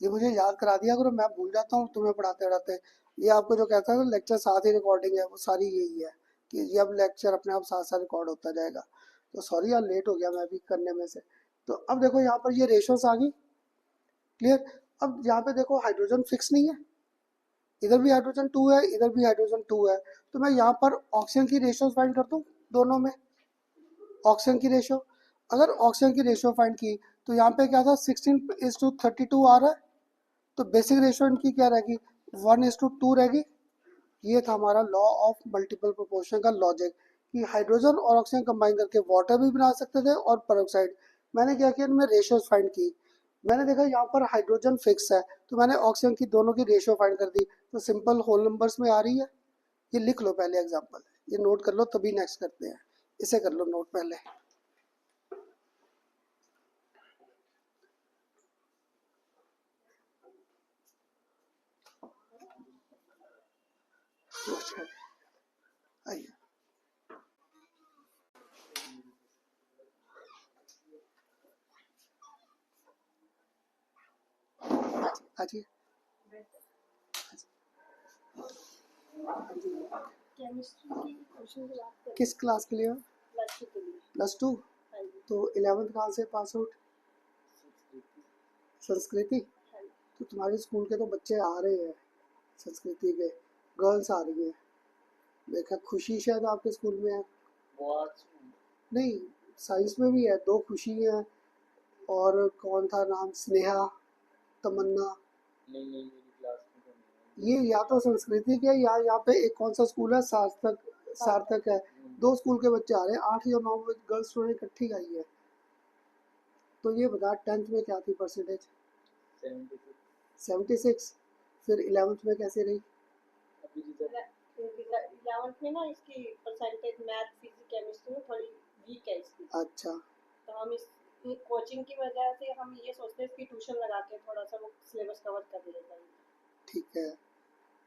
ये मुझे याद करा दिया करो, मैं भूल जाता हूँ तुम्हें पढ़ाते पढ़ाते। ये आपको जो कहता है लेक्चर साथ ही रिकॉर्डिंग है, वो सारी यही है कि ये अब लेक्चर अपने आप साथ साथ रिकॉर्ड होता जाएगा। तो सॉरी यार, लेट हो गया मैं भी करने में से। तो अब देखो यहाँ पर ये रेशोस आ गई, क्लियर। अब यहाँ पे देखो हाइड्रोजन फिक्स नहीं है, इधर भी हाइड्रोजन 2 है, इधर भी हाइड्रोजन 2 है। तो मैं यहाँ पर ऑक्सीजन की रेशियो फाइंड कर दूँ दोनों में, ऑक्सीजन की रेशियो। अगर ऑक्सीजन की रेशियो फाइंड की तो यहाँ पे क्या था, 16:32 आ रहा है। तो बेसिक रेशियो इनकी क्या रहेगी, 1:2 रहेगी। ये था हमारा लॉ ऑफ मल्टीपल प्रोपोर्शन का लॉजिक, कि हाइड्रोजन और ऑक्सीजन कंबाइन करके वाटर भी बना सकते थे और पेरोक्साइड। मैंने क्या किया, इनमें रेशियोज फाइंड की। मैंने देखा यहाँ पर हाइड्रोजन फिक्स है, तो मैंने ऑक्सीजन की दोनों की रेशियो फाइंड कर दी। तो सिंपल होल नंबर्स में आ रही है। ये लिख लो पहले एग्जाम्पल, ये नोट कर लो तभी नेक्स्ट करते हैं। इसे कर लो नोट पहले। अच्छा, आइए आइए। किस क्लास के लिए? +2। तो 11th कहाँ से पास आउट? संस्कृति। तो तुम्हारे स्कूल के तो बच्चे आ रहे हैं संस्कृति के, गर्ल्स आ रही है। देखा, खुशी शायद आपके स्कूल में है। नहीं, साइंस में भी है, 2 खुशी है, और कौन था नाम, स्नेहा, तमन्ना। ये या तो संस्कृति के, या यहाँ पे एक कौन सा स्कूल है, सार्थक, सार्थक है। 2 स्कूल के बच्चे आ रहे हैं, 8 या 9 गर्ल्स स्टूडेंट इकट्ठी आई है। तो ये बता 10th में क्या थी परसेंटेज? 76। फिर 11th में कैसे रही? 11th में ना इसकी परसेंटेज मैथ फिजिक्स केमिस्ट्री में थोड़ी वीक है इसकी। अच्छा, तो हम इस कोचिंग की वजह से हम ये सोचते हैं इसकी ट्यूशन लगा के थोड़ा सा वो सिलेबस कवर कर लेगा। ठीक है।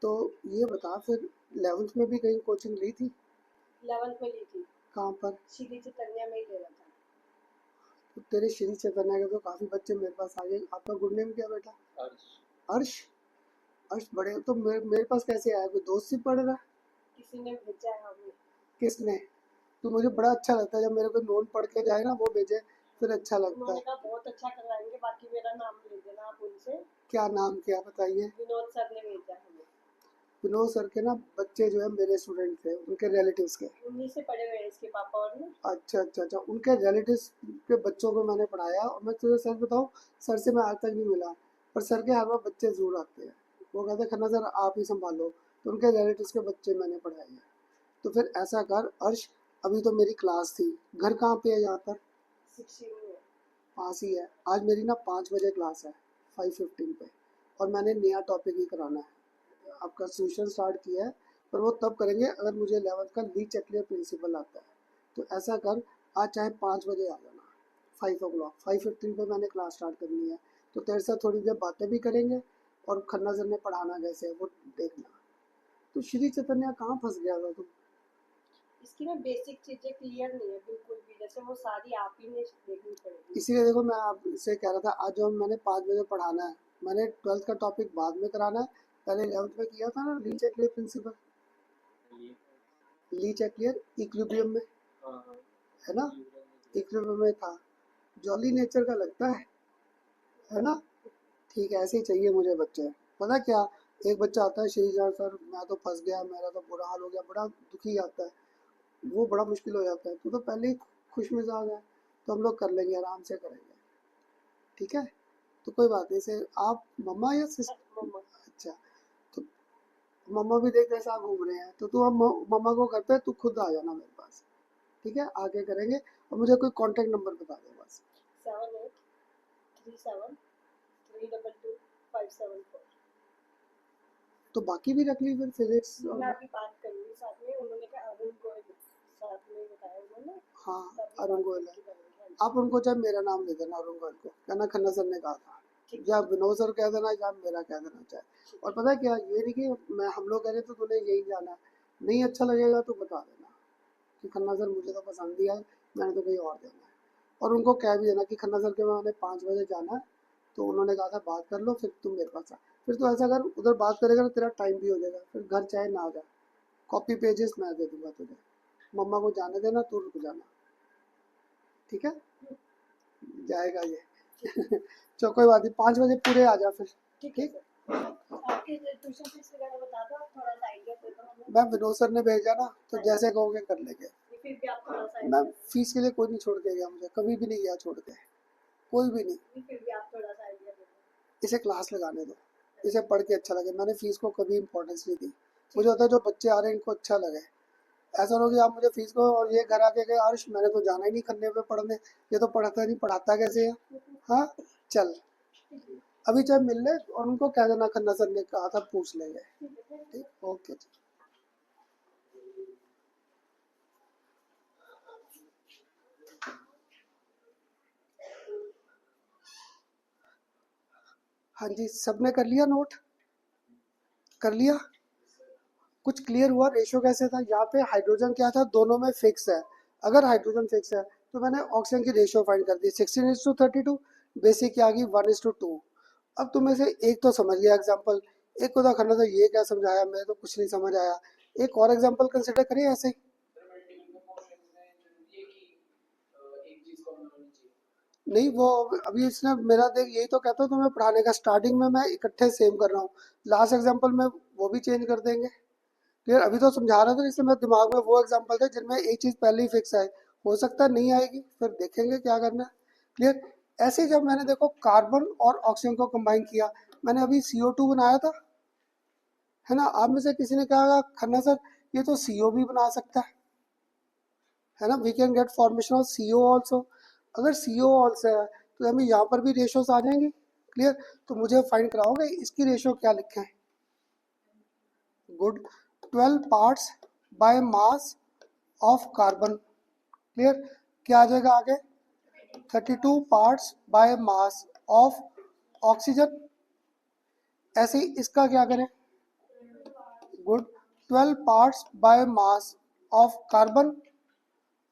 तो ये बता फिर 11th में भी कहीं कोचिंग ली थी? 11th में ली थी। कहाँ पर? श्री चैतन्य में ही ले रहा था। तो तेरे श्री चैतन्य के तो काफ़ी बच्चे मेरे पास आ गए। आपका गुड नेम क्या बेटा? अर्श। अर्श, बड़े तो मेरे पास कैसे आया, कोई दोस्त ही पढ़ रहा है? किसी ने भेजा है हमें। किसने? तो मुझे बड़ा अच्छा लगता है जब मेरे को नोन पढ़ के जाए ना, वो भेजे, फिर अच्छा लगता उन्होंने है। कहा बहुत अच्छा करवाएंगे, बाकी मेरा नाम ले देना आप उनसे। क्या नाम, क्या बताइए? विनोद सर ने भेजा हमें। विनोद सर के ना बच्चे जो है मेरे स्टूडेंट थे, उनके रिलेटिव्स के। उन्हीं से पढ़े हुए हैं इसके पापा और ना। अच्छा अच्छा अच्छा, उनके रिलेटिव्स के बच्चों को मैंने पढ़ाया। और मैं तुझे सच बताऊं, सर से मैं आज तक नहीं मिला, पर सर के हर बार बच्चे जरूर आते हैं। वो कहते हैं खन्ना सर आप ही संभालो, तो उनके रिलेटिव्स के बच्चे मैंने पढ़ाए हैं। तो फिर ऐसा कर अर्श, अभी तो मेरी क्लास थी, घर कहाँ पे है यहाँ पर? 16 में। पास ही है। आज मेरी ना 5 बजे क्लास है, 5:15 पे। और मैंने नया टॉपिक ही कराना है, आपका सोल्यूशन स्टार्ट किया है। पर वो तब करेंगे अगर मुझे 11th का ली चेकलियर प्रिंसिपल आता है। तो ऐसा कर, आज चाहे 5 बजे आ जाना, 5 o'clock, 5:15 पे मैंने क्लास स्टार्ट करनी है। तो तेरे साथ थोड़ी देर बातें भी करेंगे, और खन्ना सर ने पढ़ाना कैसे है वो देखना। तो श्री चैतन्य कहाँ फंस गया था तुम? इसकी ना बेसिक चीजें क्लियर नहीं है बिल्कुल भी, जैसे वो सारी आप ही ने देखनी पड़ेगी। इसीलिए देखो मैं आपसे कह रहा था, आज जो मैंने 5 बजे पढ़ाना है, मैंने 12th का टॉपिक बाद में कराना है। पहले 11th में किया था ना ली चेकलियर प्रिंसिपल, ली चेकलियर इक्विलिब्रियम में, है ना? इक्विलिब्रियम में था, जॉली नेचर का लगता है ना? ठीक है, ऐसे ही चाहिए मुझे बच्चे। पता क्या, एक बच्चा आता है, श्रीजान सर मैं तो फंस गया, मेरा तो बुरा हाल हो गया, बड़ा दुखी आता है, वो बड़ा मुश्किल हो जाता है। तो पहले ही खुश मिजाज है, तो हम लोग कर लेंगे, आराम से करेंगे, ठीक है? तो कोई बात नहीं। से आप मम्मा या सिस्टर? मम्मा। अच्छा, तो मम्मा भी देख कैसे आप घूम रहे हैं, तो तू अब मम्मा को घर पे तू खुद आ जाना मेरे पास, ठीक है? आगे करेंगे। और मुझे कोई कांटेक्ट नंबर बता दे बस। 7837322574। तो बाकी भी रख ली फिर, फिजिक्स मैं और। अभी बात करूंगी साथ में, उन्होंने कहा अरुण को साथ में बताया उन्होंने। हाँ, तभी अरुण बात गोयल है। करके करेंगे। आप उनको चाहे मेरा नाम दे देना, अरुण गोयल को कहना खन्ना सर ने कहा था, या विनोद सर कह देना, या मेरा कह देना चाहे। और पता है क्या, ये नहीं कि मैं हम लोग कह रहे तो तुम्हें यही जाना है, नहीं अच्छा लगेगा तो बता देना कि खन्ना सर मुझे तो पसंद ही है, मैंने तो कहीं और देना है। और उनको कह भी देना कि खन्ना सर के मैंने 5 बजे जाना है, तो उन्होंने कहा था बात कर लो फिर तुम मेरे पास आ। फिर तो ऐसा अगर उधर बात करेगा तो तेरा टाइम भी हो जाएगा, फिर घर चाहे ना आ जाए, कॉपी पेजेस मैं दे दूंगा तुझे, मम्मा को जाने देना, तू रुक जाना, ठीक है, जाएगा ये। चलो कोई बात नहीं, 5 बजे पूरे आ जा फिर। ठीक है ठीक, सर। आपके ट्यूशन फीस वगैरह बता दो, आप थोड़ा सा आइडिया दे दो हमें। मैं विनोद सर ने भेजा ना, तो जैसे कहोगे कर लेंगे। फिर भी आप थोड़ा सा मैं आइडिया फीस के लिए कोई नहीं छोड़ के गया, मुझे कभी भी नहीं गया छोड़ के, कोई भी नहीं। फिर भी आप थोड़ा सा आइडिया दे दो। इसे क्लास लगाने दो, इसे पढ़ के अच्छा लगे, मैंने फीस को कभी इंपॉर्टेंस नहीं दी। मुझे होता है जो बच्चे आ रहे हैं इनको अच्छा लगे। ऐसा ना हो कि आप मुझे फीस को और ये घर आके गए अर्श मैंने तो जाना ही नहीं खन्ने पे पढ़ने, ये तो पढ़ाता नहीं, पढ़ाता कैसे है। हाँ चल, अभी चाहे मिल ले और उनको कह देना खन्ना सर ने कहा था पूछ लेंगे। ठीक, ओके जी। हाँ जी, सबने कर लिया नोट, कर लिया, कुछ क्लियर हुआ। रेशो कैसे था, यहाँ पे हाइड्रोजन क्या था, दोनों में फिक्स है। अगर हाइड्रोजन फिक्स है तो मैंने ऑक्सीजन की रेशियो फाइंड कर दी, 16:32, बेसिक क्या आ गई 1:2। अब तुम्हें से एक तो समझ गया एग्जाम्पल, एक को तो करना था ये क्या समझाया, मैं तो कुछ नहीं समझ आया। एक और एग्जाम्पल कंसिडर करें ऐसे ही। नहीं वो अभी इसने मेरा देख, यही तो कहता हूँ तुम्हें पढ़ाने का, स्टार्टिंग में मैं इकट्ठे सेम कर रहा हूँ, लास्ट एग्जाम्पल में वो भी चेंज कर देंगे। क्लियर, अभी तो समझा रहा था इसलिए मेरे दिमाग में वो एग्जांपल थे जिनमें एक चीज़ पहले ही फिक्स है, हो सकता है नहीं आएगी, फिर देखेंगे क्या करना है। क्लियर, ऐसे ही जब मैंने देखो कार्बन और ऑक्सीजन को कंबाइन किया, मैंने अभी CO2 बनाया था, है ना। आप में से किसी ने कहा खन्ना सर ये तो CO भी बना सकता है ना, we can get formation of CO also. अगर CO ऑल्सो है तो हमें यहाँ पर भी रेशियोज आ जाएंगे। क्लियर, तो मुझे फाइंड कराओगे इसकी रेशियो क्या लिखे हैं। Good, 12 parts by mass of carbon. Clear, क्या आ जाएगा आगे, 32 parts by mass of oxygen. ऐसे ही इसका क्या करें, good, 12 parts by mass of carbon,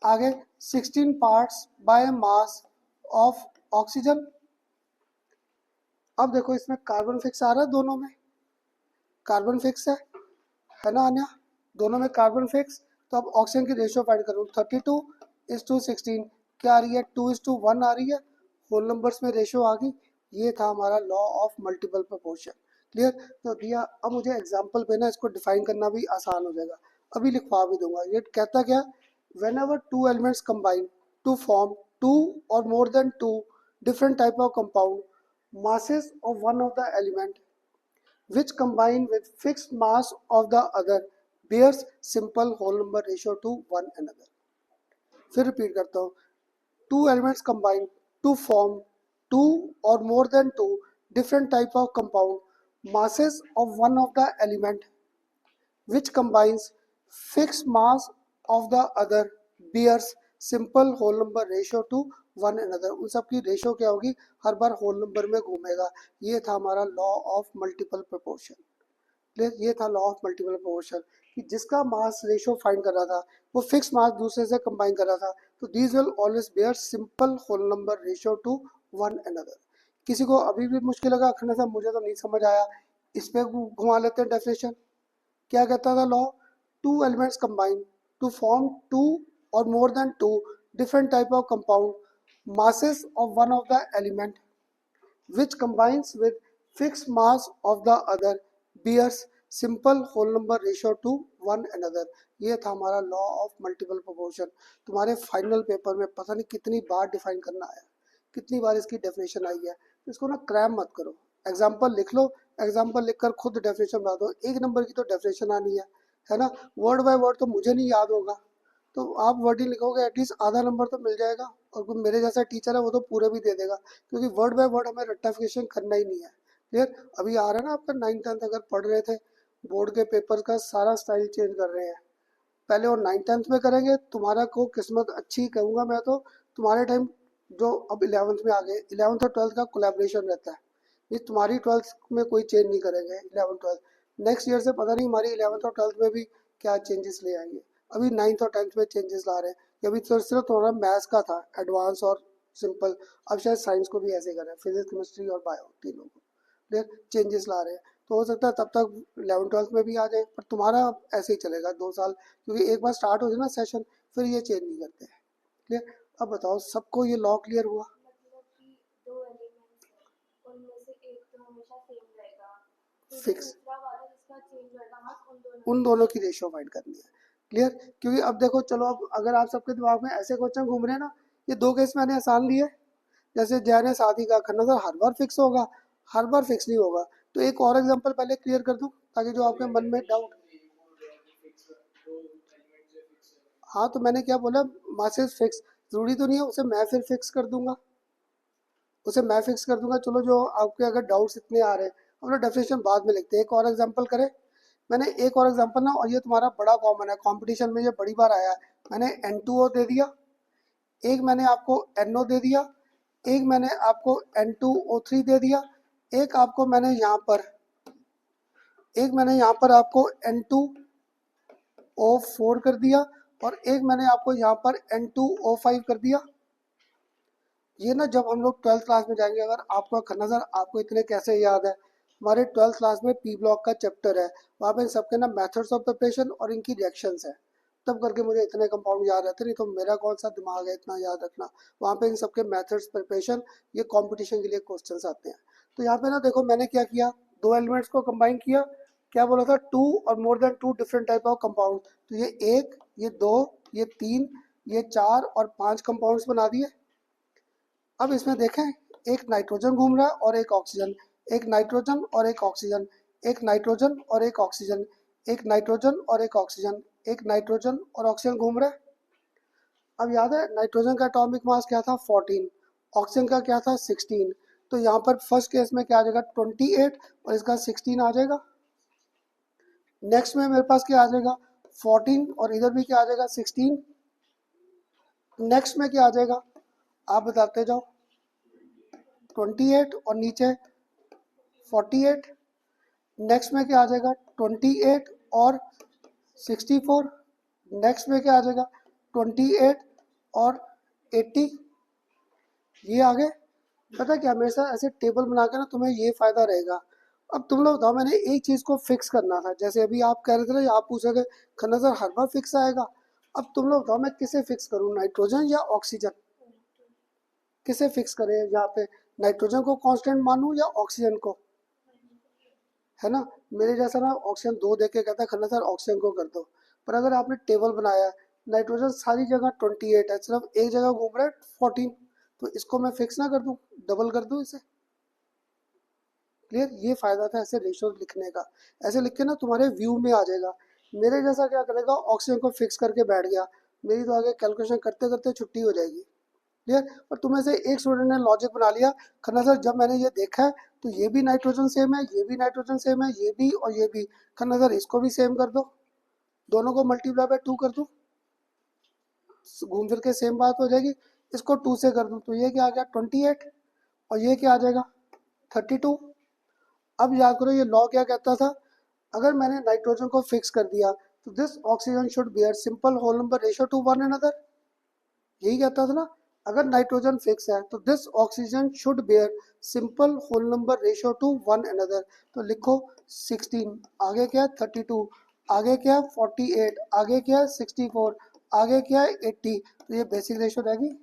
आगे 16 parts by mass of oxygen. अब देखो इसमें कार्बन फिक्स आ रहा है, दोनों में कार्बन फिक्स है ना अन्या, दोनों में कार्बन फिक्स। तो अब ऑक्सीजन की रेशियो फाइंड करूँ, 32:16 क्या आ रही है, 2:1 आ रही है, होल नंबर्स में रेशियो आ गई। ये था हमारा law of multiple proportion. Clear, तो दिया। अब मुझे एग्जाम्पल पे ना इसको डिफाइन करना भी आसान हो जाएगा, अभी लिखवा भी दूंगा। ये कहता क्या, whenever two elements combine to form two or more than two different type of compound, masses of one of the element which combine with fixed mass of the other bears simple whole number ratio to one another। फिर repeat करता हूँ, two elements combine to form two or more than two different type of compound, masses of one of the element which combines fixed mass of the other bears simple whole number ratio to one another. उन सब की ratio क्या होगी, हर बार whole number में घूमेगा। ये था हमारा law of multiple proportion. Clear, ये था लॉ ऑफ मल्टीपल प्रोपोर्शन कि जिसका मास रेशियो फाइंड कर रहा था वो फिक्स मास दूसरे से कंबाइन कर रहा था, तो these will always bear simple whole number ratio to one another. किसी को अभी भी मुश्किल लगा अखंड साहब मुझे तो नहीं समझ आया, इस पे घुमा लेते हैं डेफिनेशन। क्या कहता था law, two elements combine to form two or more than two different type of compound, masses of one of the element which combines with fixed mass of the other bears simple whole number ratio to one another। ये था हमारा law of multiple proportion. तुम्हारे final paper में पता नहीं कितनी बार define करना आया, कितनी बार इसकी डेफिनेशन आई है, तो इसको ना क्रैम मत करो, एग्जाम्पल लिख लो, एग्जाम्पल लिखकर खुद डेफिनेशन बना दो। एक नंबर की तो डेफिनेशन आनी है ना, वर्ड बाय वर्ड तो मुझे नहीं याद होगा, तो आप वर्डिंग लिखोगे एटलीस्ट आधा नंबर तो मिल जाएगा, और कोई मेरे जैसा टीचर है वो तो पूरे भी दे देगा, क्योंकि वर्ड बाय वर्ड हमें रट्टाफिकेशन करना ही नहीं है। क्लियर, अभी आ रहा है ना आपका 9th-10th अगर पढ़ रहे थे, बोर्ड के पेपर का सारा स्टाइल चेंज कर रहे हैं। पहले वो 9th-10th में करेंगे, तुम्हारा को किस्मत अच्छी कहूँगा मैं तो, तुम्हारे टाइम जो अब 11th में आ गए, 11th और 12th का कोलेब्रेशन रहता है, ये तुम्हारी 12th में कोई चेंज नहीं करेंगे, 11th-12th नेक्स्ट ईयर से पता नहीं हमारी 11th और 12th में भी क्या चेंजेस ले आएंगे। अभी 9th और 10th में चेंजेस ला रहे हैं, अभी तो सिर्फ थोड़ा मैथ्स का था एडवांस और सिंपल। अब शायद साइंस को भी ऐसे कर रहे हैं, फिजिक्स केमिस्ट्री और बायो तीनों को देख चेंजेस ला रहे हैं। तो हो सकता है तब तक 11th 12th में भी आ जाए, पर तुम्हारा ऐसे ही चलेगा 2 साल, क्योंकि एक बार स्टार्ट हो जाए ना सेशन फिर ये चेंज नहीं करते हैं। क्लियर। अब बताओ सबको ये लॉ क्लियर हुआ? मतलब कि दो एलिमेंट्स हैं, उनमें से एक तो हमेशा सेम रहेगा, फिर जो फिक्स, दूसरा वाला जिसका चेंज होगा बस उन दोनों की रेशियो फाइंड करनी है। क्लियर। क्योंकि अब देखो चलो, अब अगर आप सबके दिमाग में ऐसे क्वेश्चन घूम रहे हैं ना, ये 2 केस मैंने आसान लिए। जैसे जय ने शादी का खन्ना सर हर बार फिक्स होगा, हर बार फिक्स नहीं होगा। तो एक और एग्जांपल पहले क्लियर कर दूं ताकि जो आपके मन में डाउट। हाँ तो मैंने क्या बोला, मासेस फिक्स जरूरी तो नहीं है, उसे मैं फिर फिक्स कर दूंगा, उसे मैं फिक्स कर दूंगा। चलो जो आपके अगर डाउट्स इतने आ रहे हैं अपना डेफिनेशन बाद में लिखते हैं। एक और एग्जांपल करें। मैंने एक और एग्जांपल ना, और ये तुम्हारा बड़ा कॉमन है कंपटीशन में, ये बड़ी बार आया है। मैंने N2O दे दिया, एक मैंने आपको NO दे दिया, एक मैंने आपको N2O3 दे दिया, एक आपको मैंने यहाँ पर आपको N2O4 कर दिया, और एक मैंने आपको यहाँ पर N2O5 कर दिया। ये ना जब हम लोग 12th क्लास में जाएंगे, अगर आपको खन्ना सर आपको इतने कैसे याद है, हमारे 12th क्लास में पी ब्लॉक का चैप्टर है, वहाँ पे इन सबके ना मेथड्स ऑफ प्रिपरेशन और इनकी रिएक्शंस है। तब करके मुझे इतने कंपाउंड याद रहते, नहीं तो मेरा कौन सा दिमाग है इतना याद रखना। वहाँ पे इन सबके मेथड्स प्रिपरेशन, ये कॉम्पिटिशन के लिए क्वेश्चन आते हैं। तो यहाँ पे ना देखो मैंने क्या किया, दो एलिमेंट्स को कंबाइन किया। क्या बोला था, 2 और more then 2 different type of compound. तो ये 1, ये 2, ये 3, ये 4 और 5 कंपाउंड्स बना दिए। अब इसमें देखें, एक नाइट्रोजन घूम रहा है और एक ऑक्सीजन, एक नाइट्रोजन और एक ऑक्सीजन, एक नाइट्रोजन और एक ऑक्सीजन, एक नाइट्रोजन और एक ऑक्सीजन, एक नाइट्रोजन और ऑक्सीजन घूम रहा है। अब याद है नाइट्रोजन का एटॉमिक मास क्या था 14, ऑक्सीजन का क्या था 16। तो यहाँ पर फर्स्ट केस में क्या आ जाएगा 28 और इसका 16 आ जाएगा। नेक्स्ट में मेरे पास क्या आ जाएगा 14 और इधर भी क्या आ जाएगा 16। नेक्स्ट में क्या आ जाएगा आप बताते जाओ, 28 और नीचे 48। नेक्स्ट में क्या आ जाएगा 28 और 64। नेक्स्ट में क्या आ जाएगा 28 और 80। ये आ गए। पता क्या, मेरे साथ ऐसे टेबल बना के ना तुम्हें ये फायदा रहेगा। अब तुम लोग बताओ, मैंने एक चीज को फिक्स करना था, जैसे अभी आप कह रहे थे ना, आप पूछ रहे थे खन्ना सर हर बार फिक्स आएगा। अब तुम लोग बताओ मैं किसे फिक्स करूँ, नाइट्रोजन या ऑक्सीजन? किसे फिक्स करें यहाँ पे, नाइट्रोजन को कांस्टेंट मानूं या ऑक्सीजन को? है ना, मेरे जैसा ना ऑक्सीजन 2 देख के कहता है खन्ना सर ऑक्सीजन को कर दो। पर अगर आपने टेबल बनाया, नाइट्रोजन सारी जगह 28 है, सिर्फ एक जगह घूम रहा है 14, तो इसको मैं फिक्स ना कर दूं, डबल कर दूं इसे। क्लियर। ये फायदा था ऐसे रेशियो लिखने का। ऐसे लिख के ना तुम्हारे व्यू में आ जाएगा। मेरे जैसा क्या करेगा, ऑक्सीजन को फिक्स करके बैठ गया, मेरी तो आगे कैलकुलेशन करते करते छुट्टी हो जाएगी। क्लियर। और तुम्हें से एक स्टूडेंट ने लॉजिक बना लिया, खन्ना सर जब मैंने ये देखा है तो ये भी नाइट्रोजन सेम है, ये भी नाइट्रोजन सेम है, ये भी और ये भी, खन्ना सर इसको भी सेम कर दो, दोनों को मल्टीप्लाई बाय 2 कर दूं, घूम फिर के सेम बात हो जाएगी। इसको 2 से कर दूं तो ये क्या आ गया 28 और ये क्या आ जाएगा 32। अब याद करो ये लॉ क्या कहता था, अगर मैंने नाइट्रोजन को फिक्स कर दिया तो this oxygen should bear simple whole number ratio to one another. यही कहता था ना, अगर नाइट्रोजन फिक्स है तो this oxygen should bear simple whole number ratio to one another. तो लिखो 16, आगे क्या है 32, आगे क्या है 48, आगे क्या है 64, आगे क्या है 80। तो ये बेसिक रेशियो रहेगी,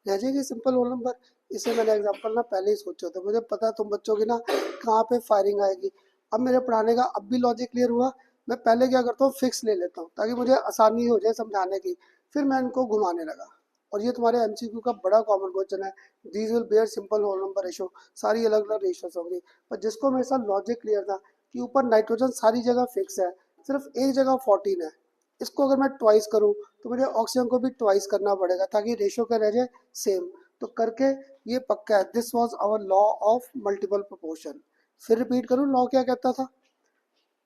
रह जाएगी सिंपल होल नंबर। इसे मैंने एग्जांपल ना पहले ही सोचा था, मुझे पता तुम बच्चों की ना कहाँ पे फायरिंग आएगी। अब मेरे पढ़ाने का अब भी लॉजिक क्लियर हुआ। मैं पहले क्या करता हूँ फिक्स ले लेता हूँ ताकि मुझे आसानी हो जाए समझाने की, फिर मैं इनको घुमाने लगा। और ये तुम्हारे एमसीक्यू का बड़ा कॉमन क्वेश्चन है, these will bear simple whole number ratio, सारी अलग अलग रेशोस होंगी। पर जिसको मेरे साथ लॉजिक क्लियर था कि ऊपर नाइट्रोजन सारी जगह फिक्स है, सिर्फ एक जगह 14 है, इसको अगर मैं ट्वाइस करूँ तो मुझे ऑक्सीजन को भी ट्वाइस करना पड़ेगा ताकि रेशो क्या रह जाए सेम। तो करके ये पक्का है, this was our law of multiple proportion. फिर रिपीट करूँ लॉ क्या कहता था,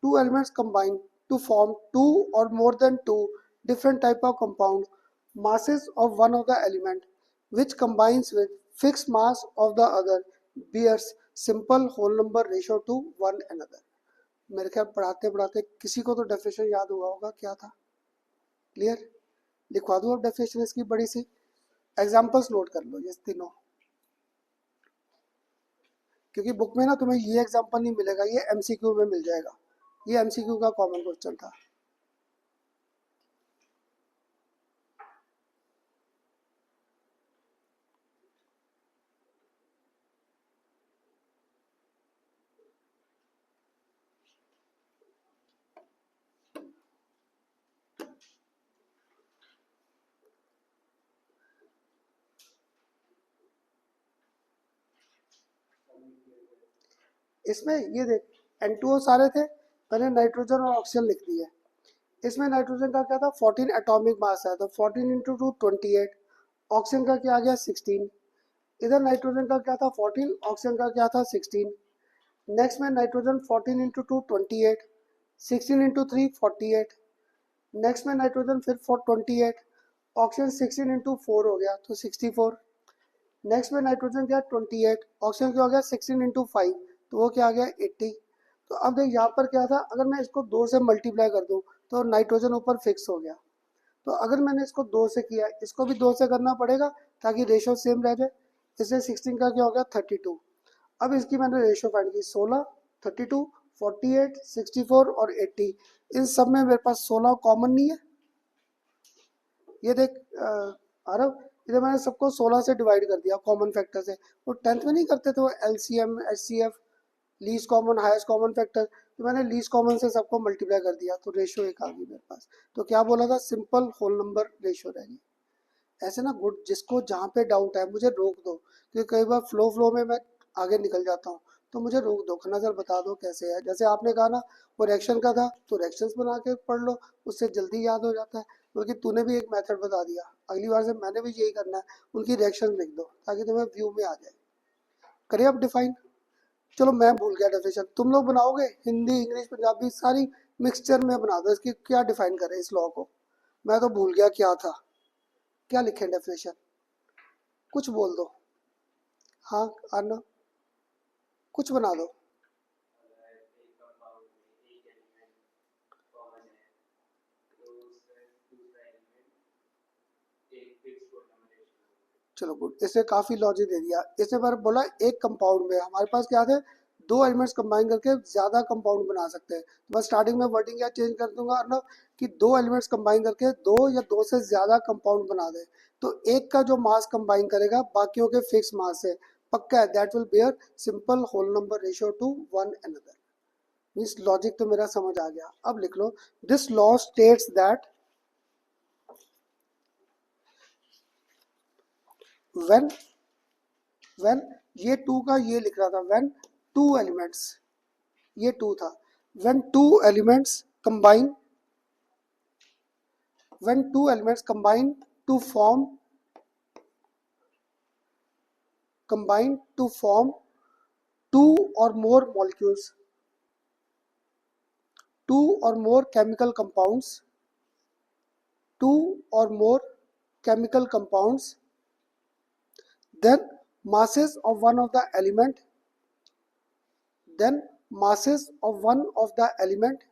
two elements combine to form two or more than two different type of compound, masses of one of the element which combines with fixed mass of the other bears simple whole number ratio to one another। मेरे ख्याल पढ़ाते पढ़ाते किसी को तो definition याद हुआ होगा क्या था। क्लियर। लिखवा दूँ अब डेफिनेशन इसकी बड़ी सी, एग्जाम्पल्स नोट कर लो ये तीनों, क्योंकि बुक में ना तुम्हें ये एग्जाम्पल नहीं मिलेगा, ये एमसीक्यू में मिल जाएगा, ये एमसीक्यू का कॉमन क्वेश्चन था। इसमें ये देख N2O सारे थे, मैंने नाइट्रोजन और ऑक्सीजन लिख दिए। इसमें नाइट्रोजन का क्या था 14 एटॉमिक मास है, तो 14 इंटू 2 28, ऑक्सीजन का क्या आ गया 16, इधर नाइट्रोजन का क्या था 14, ऑक्सीजन का क्या था 16। नेक्स्ट में नाइट्रोजन 14 इंटू 2 28, 16 इंटू 3 48, नेक्स्ट में नाइट्रोजन फिर 28, ऑक्सीजन 16 इंटू 4 हो गया तो 64, नेक्स्ट में नाइट्रोजन क्या 28, ऑक्सीजन क्या हो गया 16 इंटू 5 तो वो क्या आ गया 80। तो अब देख यहाँ पर क्या था, अगर मैं इसको 2 से मल्टीप्लाई कर दूँ तो नाइट्रोजन ऊपर फिक्स हो गया, तो अगर मैंने इसको 2 से किया, इसको भी 2 से करना पड़ेगा ताकि रेशो सेम रह जाए, इसलिए 16 का क्या हो गया 32। अब इसकी मैंने रेशो फाइंड की 16, 32, 48, 64 और 80, इन सब में मेरे पास 16 कॉमन नहीं है। ये देख आरव, इधर मैंने सबको 16 से डिवाइड कर दिया कॉमन फैक्टर से, वो 10th में नहीं करते थे वो LCM HCF least common highest common factor, तो मैंने लीस्ट कॉमन से सबको मल्टीप्लाई कर दिया तो रेशियो एक आ गई मेरे पास। तो क्या बोला था, सिंपल होल नंबर रेशियो रहेगी। ऐसे ना गुड, जिसको जहाँ पे डाउट है मुझे रोक दो, क्योंकि कई बार फ्लो में मैं आगे निकल जाता हूँ, तो मुझे रोक दो, नजर बता दो कैसे है। जैसे आपने कहा ना वो रिएक्शन का था, तो रिएक्शंस बना के पढ़ लो, उससे जल्दी याद हो जाता है। क्योंकि तूने भी एक मेथड बता दिया, अगली बार से मैंने भी यही करना है, उनकी रिएक्शन लिख दो ताकि तुम्हें व्यू में आ जाए। करिए अब डिफाइन। चलो मैं भूल गया डेफिनेशन, तुम लोग बनाओगे हिंदी इंग्लिश पंजाबी सारी मिक्सचर में बना दो, इसकी क्या डिफाइन करें इस लॉ को, मैं तो भूल गया क्या था, क्या लिखें डेफिनेशन, कुछ बोल दो। हाँ आना, कुछ बना दो। चलो गुड, इसने काफी लॉजिक दे दिया। इसने पर बोला एक कंपाउंड में हमारे पास क्या थे, दो एलिमेंट्स कंबाइन करके ज्यादा कंपाउंड बना सकते हैं। तो मैं स्टार्टिंग में वर्डिंग क्या चेंज कर दूंगा ना, कि दो एलिमेंट्स कंबाइन करके दो या दो से ज्यादा कंपाउंड बना दे, तो एक का जो मास कंबाइन करेगा बाकियों के फिक्स मास से पक्का है, that will bear simple whole number ratio to one another. Means logic तो मेरा समझ आ गया। अब लिख लो, this law states that when when ये टू का ये लिख रहा था, व्हेन टू एलिमेंट्स, ये टू था, when two elements combine, when two elements combine to form, combine to form two or more molecules, to or more chemical compounds, to or more chemical compounds, then masses of one of the element, then masses of one of the element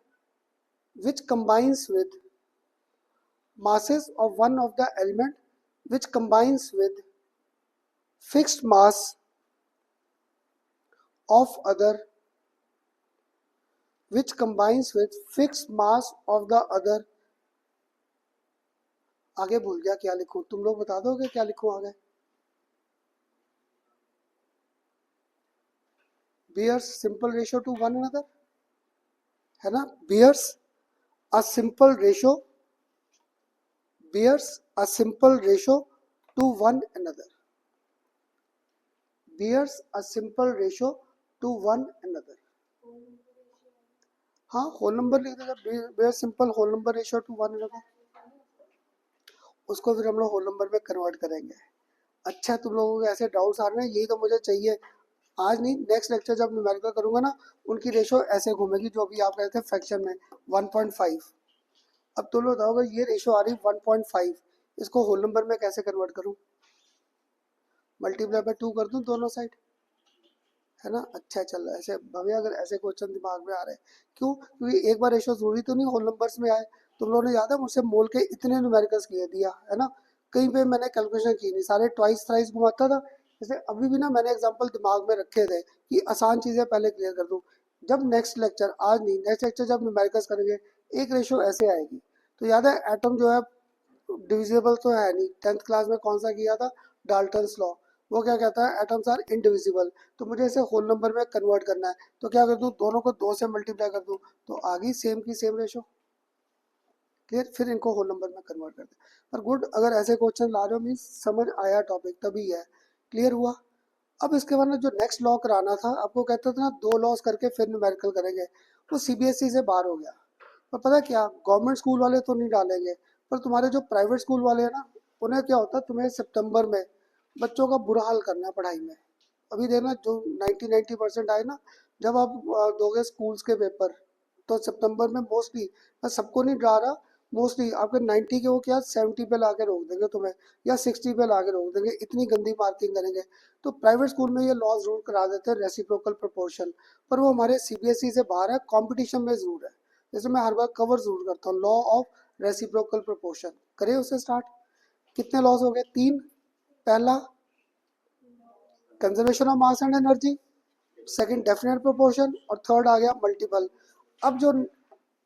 which combines with, masses of one of the element which combines with fixed mass of other, which combines with fixed mass of the other। आगे भूल गया क्या लिखूं, तुम लोग बता दोगे क्या लिखूं आगे। bears simple ratio to one another, है ना, bears a simple ratio, bears a simple ratio to one another, bears a simple ratio to one another। हाँ होल नंबर लिख देगा, bear simple whole number ratio to one another, उसको फिर हम लोग whole number में कन्वर्ट करेंगे। अच्छा तुम लोगों को ऐसे डाउट्स आ रहे हैं, यही तो मुझे चाहिए। आज नहीं, नेक्स्ट लेक्चर जब न्यूमेरिकल करूंगा ना, उनकी रेशो ऐसे घूमेगी जो भी आप रहे थे फ्रैक्शन में 1.5। अब तुम लोग बताओगे ये रेशो आ रही 1.5, इसको होल नंबर में कैसे कन्वर्ट करूं, मल्टीप्लाई बाय 2 कर दूं दोनों साइड, है ना। अच्छा चल रहा है ऐसे भव्य, अगर ऐसे क्वेश्चन दिमाग में आ रहे हैं, क्यों, क्योंकि एक बार रेशो जरूरी तो नहीं होल नंबर्स में आए, तुम लोगों ने याद है मुझसे मोल के इतने न्यूमेरिकल्स किए दिया है ना, कहीं पे मैंने कैलकुलेशन की नहीं, सारे ट्वाइस थ्राइस घुमाता था। जैसे अभी भी ना मैंने एग्जांपल दिमाग में रखे थे कि आसान चीज़ें पहले क्लियर कर दूं। जब नेक्स्ट लेक्चर, आज नहीं नेक्स्ट लेक्चर जब न्यूमेरिकल्स करेंगे, एक रेशो ऐसे आएगी। तो याद है एटम जो है डिविजिबल तो है नहीं, 10th क्लास में कौन सा किया था, डाल्टन्स लॉ। वो क्या कहता है, एटम्स आर इनडिविजिबल। तो मुझे इसे होल नंबर में कन्वर्ट करना है, तो क्या कर दूं, दोनों को 2 से मल्टीप्लाई कर दूं, तो आ गई सेम की सेम रेशो। क्लियर, फिर इनको होल नंबर में कन्वर्ट करते हैं। पर गुड, अगर ऐसे क्वेश्चन ला रहे हो मीन्स समझ आया टॉपिक, तभी है। क्लियर हुआ। अब इसके बाद ना जो नेक्स्ट लॉ कराना था, आपको कहते थे ना 2 लॉस करके फिर न्यूमेरिकल करेंगे, वो सीबीएसई से बाहर हो गया। पर पता है क्या, गवर्नमेंट स्कूल वाले तो नहीं डालेंगे, पर तुम्हारे जो प्राइवेट स्कूल वाले हैं ना, उन्हें क्या होता है, तुम्हें सितंबर में बच्चों का बुरा हाल करना है पढ़ाई में। अभी देखना जो 90% आए ना, जब आप दोगे स्कूल्स के पेपर, तो सितंबर में मोस्टली, मैं सबको नहीं डरा रहा, मोस्टली आपके 90 के वो क्या 70 पे ला के रोक देंगे तुम्हें, या 60 पे ला के रोक देंगे, इतनी गंदी मार्किंग करेंगे। तो प्राइवेट स्कूल में ये लॉ जरूर करा देते हैं, रेसिप्रोकल प्रोपोर्शन, पर वो हमारे सीबीएसई से बाहर है, कंपटीशन में जरूर है। जैसे मैं हर बार कवर जरूर करता हूँ, लॉ ऑफ रेसिप्रोकल प्रोपोर्शन, करें उसे स्टार्ट। कितने लॉस हो गए, 3। पहला conservation of mass and energy, second definite proportion, और थर्ड आ गया मल्टीपल। अब जो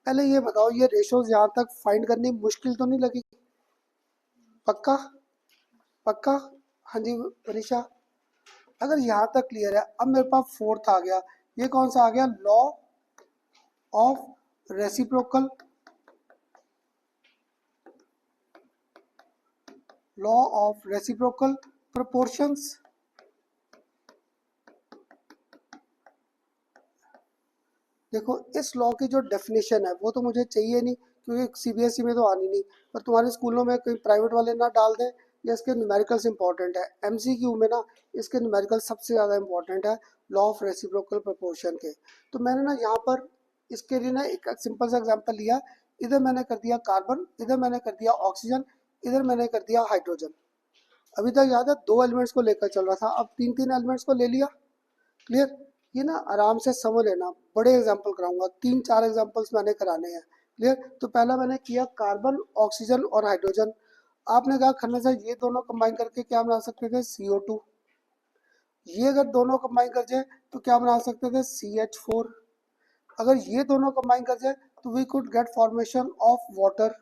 पहले ये बताओ, ये रेशोज यहाँ तक फाइंड करनी मुश्किल तो नहीं लगी? पक्का पक्का? हाँ जी मनीषा, अगर यहाँ तक क्लियर है, अब मेरे पास फोर्थ आ गया, ये कौन सा आ गया, law of reciprocal, law of reciprocal proportions. देखो इस लॉ की जो डेफिनेशन है वो तो मुझे चाहिए नहीं, क्योंकि सीबीएसई में तो आनी नहीं, पर तुम्हारे स्कूलों में कोई प्राइवेट वाले ना डाल दें, या इसके न्यूमेरिकल्स इंपॉर्टेंट है, एमसीक्यू में ना इसके न्यूमेरिकल सबसे ज़्यादा इंपॉर्टेंट है लॉ ऑफ रेसिप्रोकल प्रोपोर्शन के। तो मैंने ना यहाँ पर इसके लिए ना एक सिंपल सा एग्जाम्पल लिया, इधर मैंने कर दिया कार्बन, इधर मैंने कर दिया ऑक्सीजन, इधर मैंने कर दिया हाइड्रोजन। अभी तक याद है 2 एलिमेंट्स को लेकर चल रहा था, अब 3 एलिमेंट्स को ले लिया। क्लियर, ये ना आराम से समझ लेना, बड़े एग्जाम्पल कराऊंगा, 3-4 एग्जाम्पल्स मैंने कराने हैं। क्लियर, तो पहला मैंने किया कार्बन, ऑक्सीजन और हाइड्रोजन। आपने कहा खन्ना सर ये दोनों कंबाइन करके क्या बना सकते थे, CO2। ये अगर दोनों कंबाइन कर जाए तो क्या बना सकते थे, CH4। अगर ये दोनों कंबाइन कर जाए तो we could get formation of water.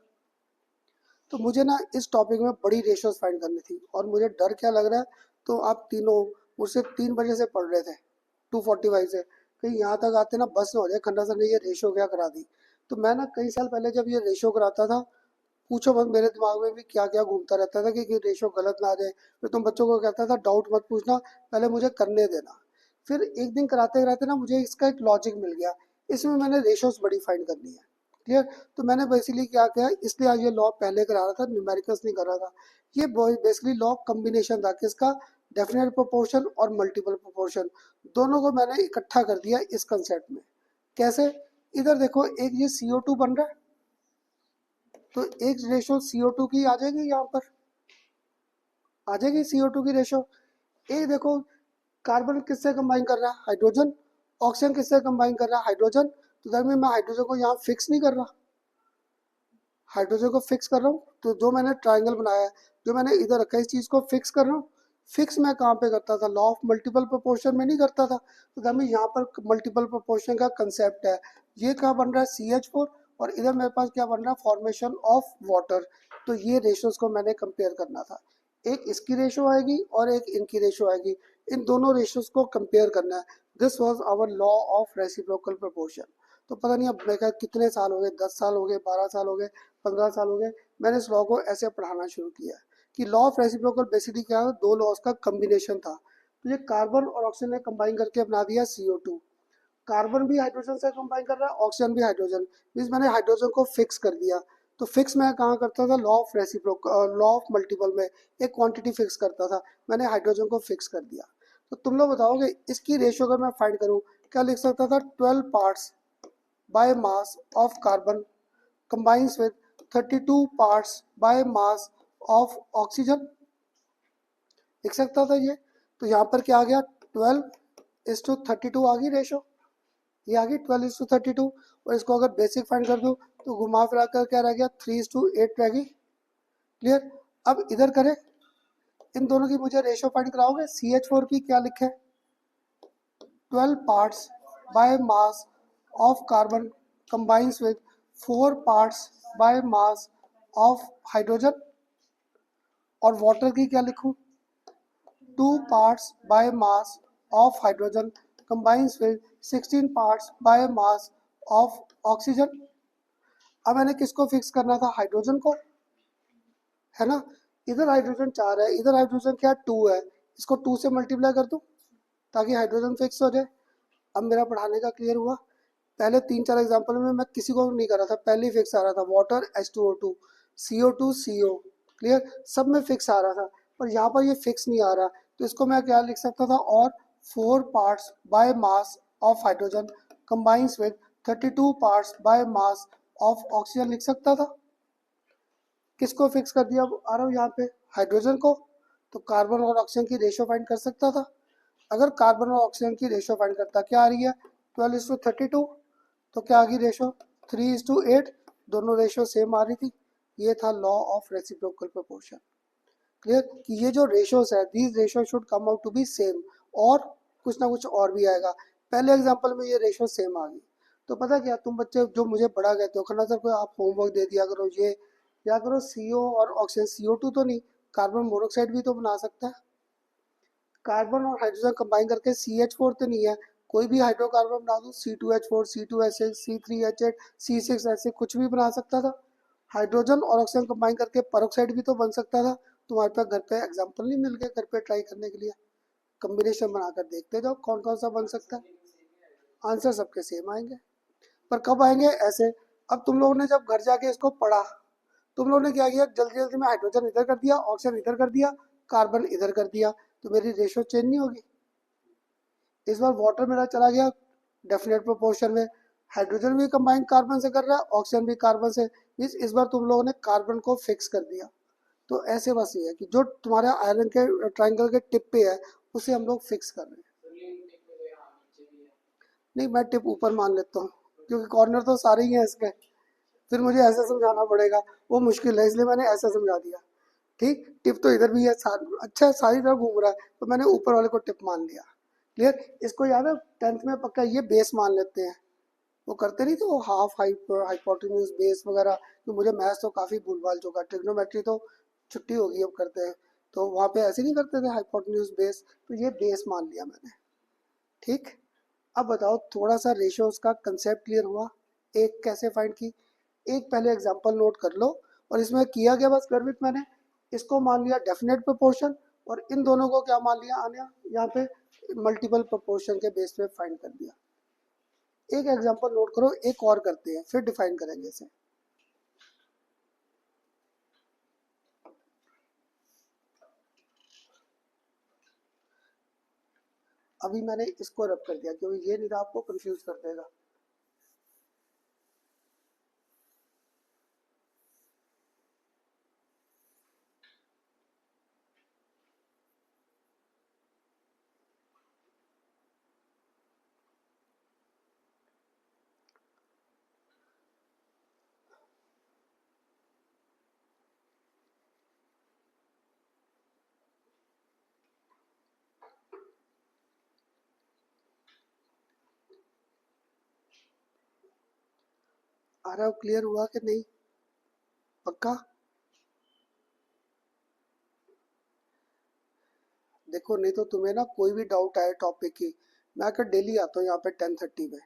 तो मुझे ना इस टॉपिक में बड़ी रेशोज फाइंड करनी थी, और मुझे डर क्या लग रहा है, तो आप तीनों मुझसे 3 बजे से पढ़ रहे थे 2:45 से, कहीं यहाँ तक आते ना बस में हो जाए, खन्ना सर ने ये रेशो क्या करा दी। तो मैं ना कई साल पहले जब ये रेशो कराता था, पूछो मत, मेरे दिमाग में भी क्या क्या घूमता रहता था कि रेशो गलत ना आ जाए। फिर तुम बच्चों को कहता था डाउट मत पूछना, पहले मुझे करने देना। फिर एक दिन कराते कराते ना मुझे इसका एक लॉजिक मिल गया, इसमें मैंने रेशोज बड़ी फाइंड करनी है। क्लियर, तो मैंने बेसिकली क्या किया, इसलिए आज ये लॉ पहले करा रहा था, न्यूमेरिकल्स नहीं कर रहा था। ये बेसिकली लॉ कम्बिनेशन था किसका, डेफिनेट प्रोपोर्शन और मल्टीपल प्रोपोर्शन, दोनों को मैंने इकट्ठा कर दिया इस कंसेप्ट में। कैसे, इधर देखो एक ये CO2 बन रहा है, तो एक रेशो CO2 की आ जाएगी, यहाँ पर आ जाएगी CO2 की रेशो। एक देखो कार्बन किससे कंबाइन कर रहा है, हाइड्रोजन, ऑक्सीजन किससे कंबाइन कर रहा है, हाइड्रोजन। तो दैट मीन मैं हाइड्रोजन को यहाँ फिक्स नहीं कर रहा, हाइड्रोजन को फिक्स कर रहा हूँ। तो जो मैंने ट्राइंगल बनाया है, जो मैंने इधर रखा है, इस चीज़ को फिक्स कर रहा हूँ। फिक्स मैं कहाँ पे करता था, लॉ ऑफ मल्टीपल प्रोपोर्शन में नहीं करता था। तो दैट मीन यहाँ पर मल्टीपल प्रोपोर्शन का कंसेप्ट है। ये क्या बन रहा है, CH4, और इधर मेरे पास क्या बन रहा है, फॉर्मेशन ऑफ वाटर। तो ये रेशोज को मैंने कंपेयर करना था, एक इसकी रेशो आएगी और एक इनकी रेशो आएगी, इन दोनों रेशोज को कंपेयर करना है। This was our law of reciprocal proportion. तो पता नहीं अब मैं क्या कितने साल हो गए, 10 साल हो गए, 12 साल हो गए, 15 साल हो गए, मैंने इस लॉ को ऐसे पढ़ाना शुरू किया कि लॉ ऑफ रेसिप्रोकल बेसिकली क्या है, 2 लॉज का कम्बिनेशन था। तो ये कार्बन और ऑक्सीजन ने कंबाइन करके बना दिया CO2। कार्बन भी हाइड्रोजन से कंबाइन कर रहा है, ऑक्सीजन भी हाइड्रोजन, मीन्स मैंने हाइड्रोजन को फिक्स कर दिया। तो फिक्स मैं कहाँ करता था, law of reciprocal, law of multiple में एक क्वांटिटी फिक्स करता था, मैंने हाइड्रोजन को फिक्स कर दिया। तो तुम लोग बताओगे इसकी रेशियो अगर मैं फाइंड करूँ, क्या लिख सकता था, 12 parts by mass of carbon combines with 32 parts by mass of oxygen, लिख सकता था ये। तो यहाँ पर क्या आ गया, 12:32 आ गई रेशो, ये आ गई 12:32। और इसको अगर बेसिक फाइंड कर दूँ तो घुमा फिरा कर क्या रह गया, 3:8 रह गई। क्लियर। अब इधर करें, इन दोनों की मुझे रेशो फाइंड कराओगे। CH4 की क्या लिखे, 12 parts by mass of carbon combines with 4 parts by mass of hydrogen, और वाटर की क्या लिखूं, 2 parts by mass of hydrogen combines with 16 parts by mass of oxygen। अब मैंने किसको फिक्स करना था, हाइड्रोजन को, है ना। इधर हाइड्रोजन 4 है, इधर हाइड्रोजन क्या 2 है, इसको 2 से मल्टीप्लाई कर दूं ताकि हाइड्रोजन फिक्स हो जाए। अब मेरा पढ़ाने का क्लियर हुआ। पहले 3-4 एग्जाम्पल में मैं किसी को नहीं कर रहा था, पहले ही फिक्स आ रहा था, water H2O2, CO2 CO, clear, सब में फिक्स आ रहा था। पर यहाँ पर ये फिक्स नहीं आ रहा, तो इसको मैं क्या लिख सकता था, और 4 parts by mass of hydrogen combines with 32 parts by mass of oxygen लिख सकता था। किसको फिक्स कर दिया, अब आ रहा हूँ यहाँ पे हाइड्रोजन को, तो कार्बन और ऑक्सीजन की रेशियो फाइंड कर सकता था। अगर कार्बन और ऑक्सीजन की रेशियो फाइंड करता, क्या आ रही है 12:32, तो क्या आ गई रेशो 3:8, दोनों रेशो सेम आ रही थी। ये था law of reciprocal proportion. Clear कि ये जो रेशोस है, these ratio should come out to be same, और कुछ ना कुछ और भी आएगा। पहले एग्जांपल में ये रेशो सेम आ गई, तो पता क्या, तुम बच्चे जो मुझे पढ़ा गए हो, खन्ना सर को आप होमवर्क दे दिया करो, ये या करो CO और ऑक्सीजन, CO2 तो नहीं, कार्बन मोनोऑक्साइड भी तो बना सकता है। कार्बन और हाइड्रोजन कंबाइन करके CH4 तो नहीं है, कोई भी हाइड्रोकार्बन बना दो, C2H4, C2H6, C3H8, C6H6, कुछ भी बना सकता था। हाइड्रोजन और ऑक्सीजन कंबाइन करके परऑक्साइड भी तो बन सकता था। तुम्हारे पास घर पे एग्जांपल नहीं मिल गए घर पे ट्राई करने के लिए, कम्बिनेशन बनाकर देखते जाओ कौन कौन सा बन सकता है। आंसर सबके सेम आएंगे, पर कब आएंगे, ऐसे। अब तुम लोगों ने जब घर जाके इसको पढ़ा, तुम लोगों ने क्या किया, जल्दी जल्दी में हाइड्रोजन इधर कर दिया, ऑक्सीजन इधर कर दिया, कार्बन इधर कर दिया, तो मेरी रेशो चेंज नहीं होगी। इस बार वाटर मेरा चला गया डेफिनेट प्रोपोर्शन में, हाइड्रोजन भी कंबाइन कार्बन से कर रहा है, ऑक्सीजन भी कार्बन से, इस बार तुम लोगों ने कार्बन को फिक्स कर दिया। तो ऐसे बस ये है कि जो तुम्हारे आयरन के ट्राइंगल के टिप पे है, उसे हम लोग फिक्स कर रहे हैं। नहीं, मैं टिप ऊपर मान लेता हूँ, क्योंकि कॉर्नर तो सारे ही हैं इसके, फिर मुझे ऐसे समझाना पड़ेगा, वो मुश्किल है, इसलिए मैंने ऐसा समझा दिया। ठीक, टिप तो इधर भी है, अच्छा सारी तरफ घूम रहा है, तो मैंने ऊपर वाले को टिप मान लिया। क्लियर। इसको याद है 10th में पक्का ये बेस मान लेते हैं, वो करते नहीं थे वो हाफ हाइपोटेन्यूज बेस वगैरह, तो मुझे मैथ्स तो काफ़ी भूलभाल चुका, ट्रिग्नोमेट्री तो छुट्टी होगी अब करते हैं, तो वहाँ पे ऐसे नहीं करते थे हाइपोटेन्यूज बेस, तो ये बेस मान लिया मैंने। ठीक। अब बताओ थोड़ा सा रेशियोज का कंसेप्ट क्लियर हुआ, एक कैसे फाइंड की, एक पहले एग्जांपल नोट कर लो, और इसमें किया गया बस गर्वित मैंने इसको मान लिया डेफिनेट प्रोपोर्शन, और इन दोनों को क्या मान लिया, आने यहाँ पे मल्टीपल प्रोपोर्शन के बेस पे फाइंड कर दिया। एक एग्जांपल नोट करो, एक और करते हैं फिर डिफाइन करेंगे इसे। अभी मैंने इसको रब कर दिया क्योंकि ये नहीं था आपको कंफ्यूज कर देगा। आ रहा क्लियर हुआ कि नहीं, पक्का। देखो नहीं तो तुम्हें ना कोई भी डाउट आए टॉपिक की, मैं आकर डेली आता हूँ यहाँ पे 10:30 में।